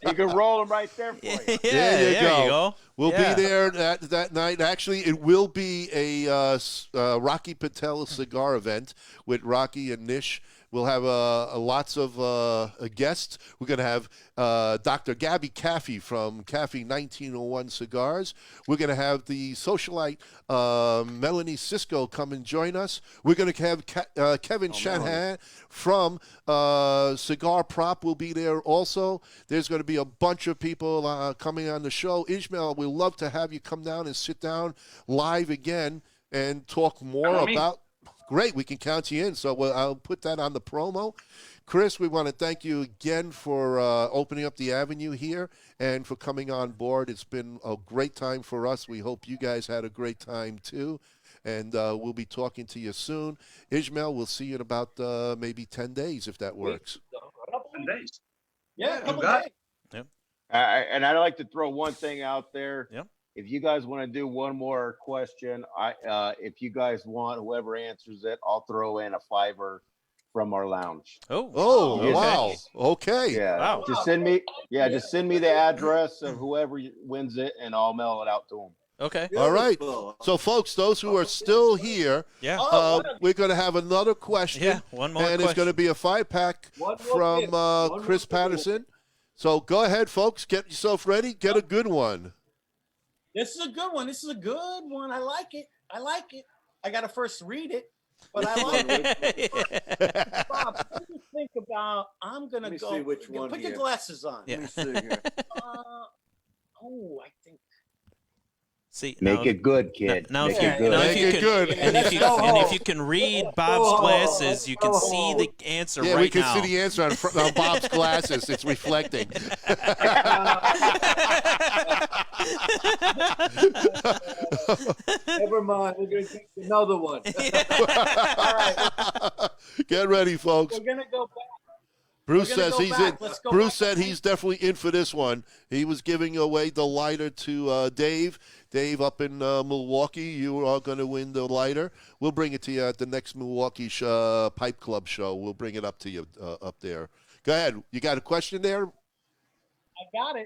You can roll them right there for you. There you go. We'll Yeah. be there that night. Actually, it will be a Rocky Patel cigar event with Rocky and Nish. We'll have lots of guests. We're going to have Dr. Gabby Caffey from Caffey 1901 Cigars. We're going to have the socialite Melanie Cisco come and join us. We're going to have Kevin Shanahan from Cigar Prop will be there also. There's going to be a bunch of people coming on the show. Ishmael, we'd love to have you come down and sit down live again and talk more about. Great, we can count you in, so I'll put that on the promo. Chris, we want to thank you again for opening up the avenue here and for coming on board. It's been a great time for us. We hope you guys had a great time too, and we'll be talking to you soon. Ishmael, we'll see you in about maybe 10 days if that works. 10 days. Yeah, a couple got days. Yep. And I'd like to throw one thing out there. Yep. If you guys want to do one more question, if you guys want, whoever answers it, I'll throw in a $5 from our lounge. Oh, Yes. wow. Okay. Yeah. Wow. Just send me the address of whoever wins it, and I'll mail it out to them. Okay. All right. Beautiful. So, folks, those who are still here, Yeah. we're going to have another question. Yeah, one more And it's question. going to be a 5-pack One more from gift. One more Chris gift. Patterson. So go ahead, folks. Get yourself ready. Get a good one. This is a good one. This is a good one. I like it. I got to first read it, but I like it. Bob, what do you think about? I'm going to Let me go. see which one Put here. your glasses on. Yeah. Let me see here. I think. See, Make it good, kid. Now, Make if you, it good. now Make if you it can, good. and if you, Let's go and if home. you can read Let's Bob's go home. glasses, Let's you can go see home. the answer Yeah, right we can now. see the answer on Bob's glasses. It's reflecting. Never mind. We're going to take another one. All right. Get ready, folks. We're going to go back. Bruce We're gonna says go he's back. in. Let's go Bruce back. said he's definitely in for this one. He was giving away the lighter to Dave. Dave up in Milwaukee, you are going to win the lighter. We'll bring it to you at the next Milwaukee Pipe Club show. We'll bring it up to you up there. Go ahead. You got a question there?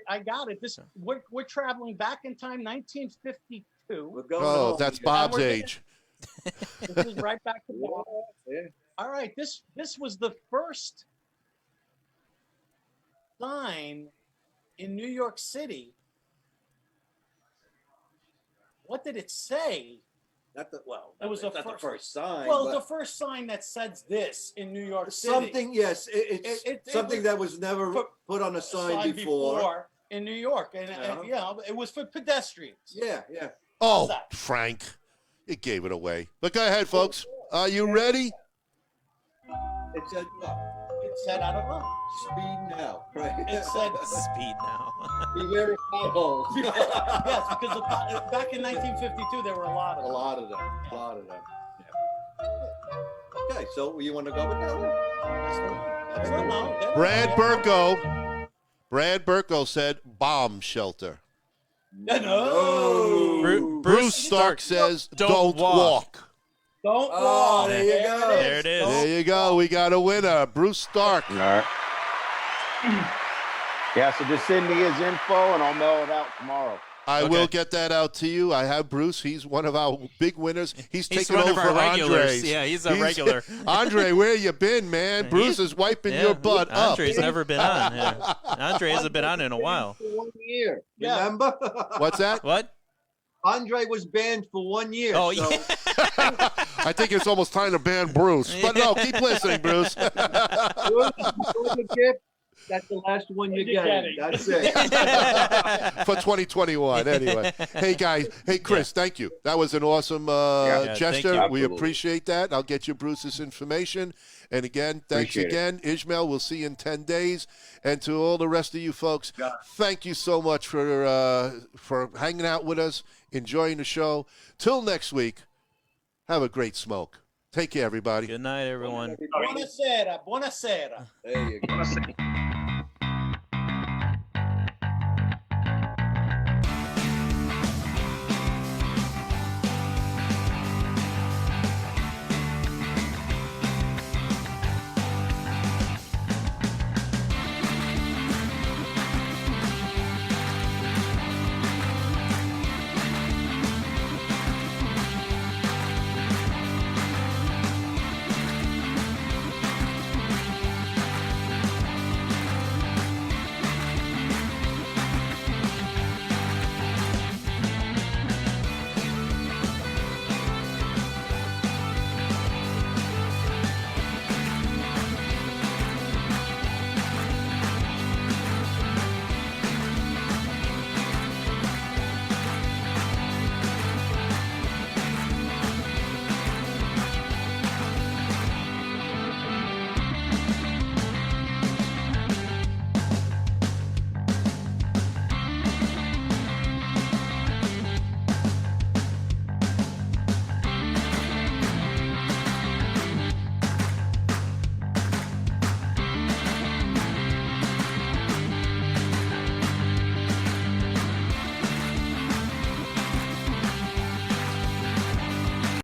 I got it. This we're traveling back in time, 1952. We're going Oh, home. that's You Bob's we're gonna- age. This is right back to Bob. Yeah. All right, this was the first sign in New York City. What did it say? Not the well. It was not the the first- first sign. Well, but the first sign that says this in New York City. something. Yes, it's It something was that was never put on a sign before. in New York, and it was for pedestrians. Yeah. Oh, that? Frank, you gave it away. But go ahead, folks. Are you ready? It said It said, I don't know. speed now. Right. It said, Speed now. beware of potholes. yes, because back in 1952 there were a lot of A them. lot of them. A lot of them. Yeah. Okay, so you want to go with that one? I don't know. Brad Burko said bomb shelter. No. Bruce Stark says don't walk. Don't Oh, walk. there you go. There it is. There you go. We got a winner. Bruce Stark. All right. Yeah, so just send me his info and I'll mail it out tomorrow. I will get that out to you. I have Bruce. He's one of our big winners. He's taking one over of our for regulars. Andres. Yeah, he's a regular. Andre, where you been, man? Bruce is wiping your butt up. Andre's never been on. Yeah. Andre hasn't been on in a while. For 1 year. Yeah. Remember? What's that? What? Andre was banned for 1 year. Oh, so yeah. I think it's almost time to ban Bruce. But no, keep listening, Bruce. Bruce, a gift. That's the last one you're getting. That's it. For 2021, anyway. Hey, guys. Hey, Chris, thank you. That was an awesome thank gesture. you. We Absolutely. appreciate that. I'll get you Bruce's information. And again, thanks Appreciate it. again. Ismail, we'll see you in 10 days. And to all the rest of you folks, thank you so much for hanging out with us, enjoying the show. Till next week, have a great smoke. Take care, everybody. Good night, everyone. Buonasera. Buonasera. There you go.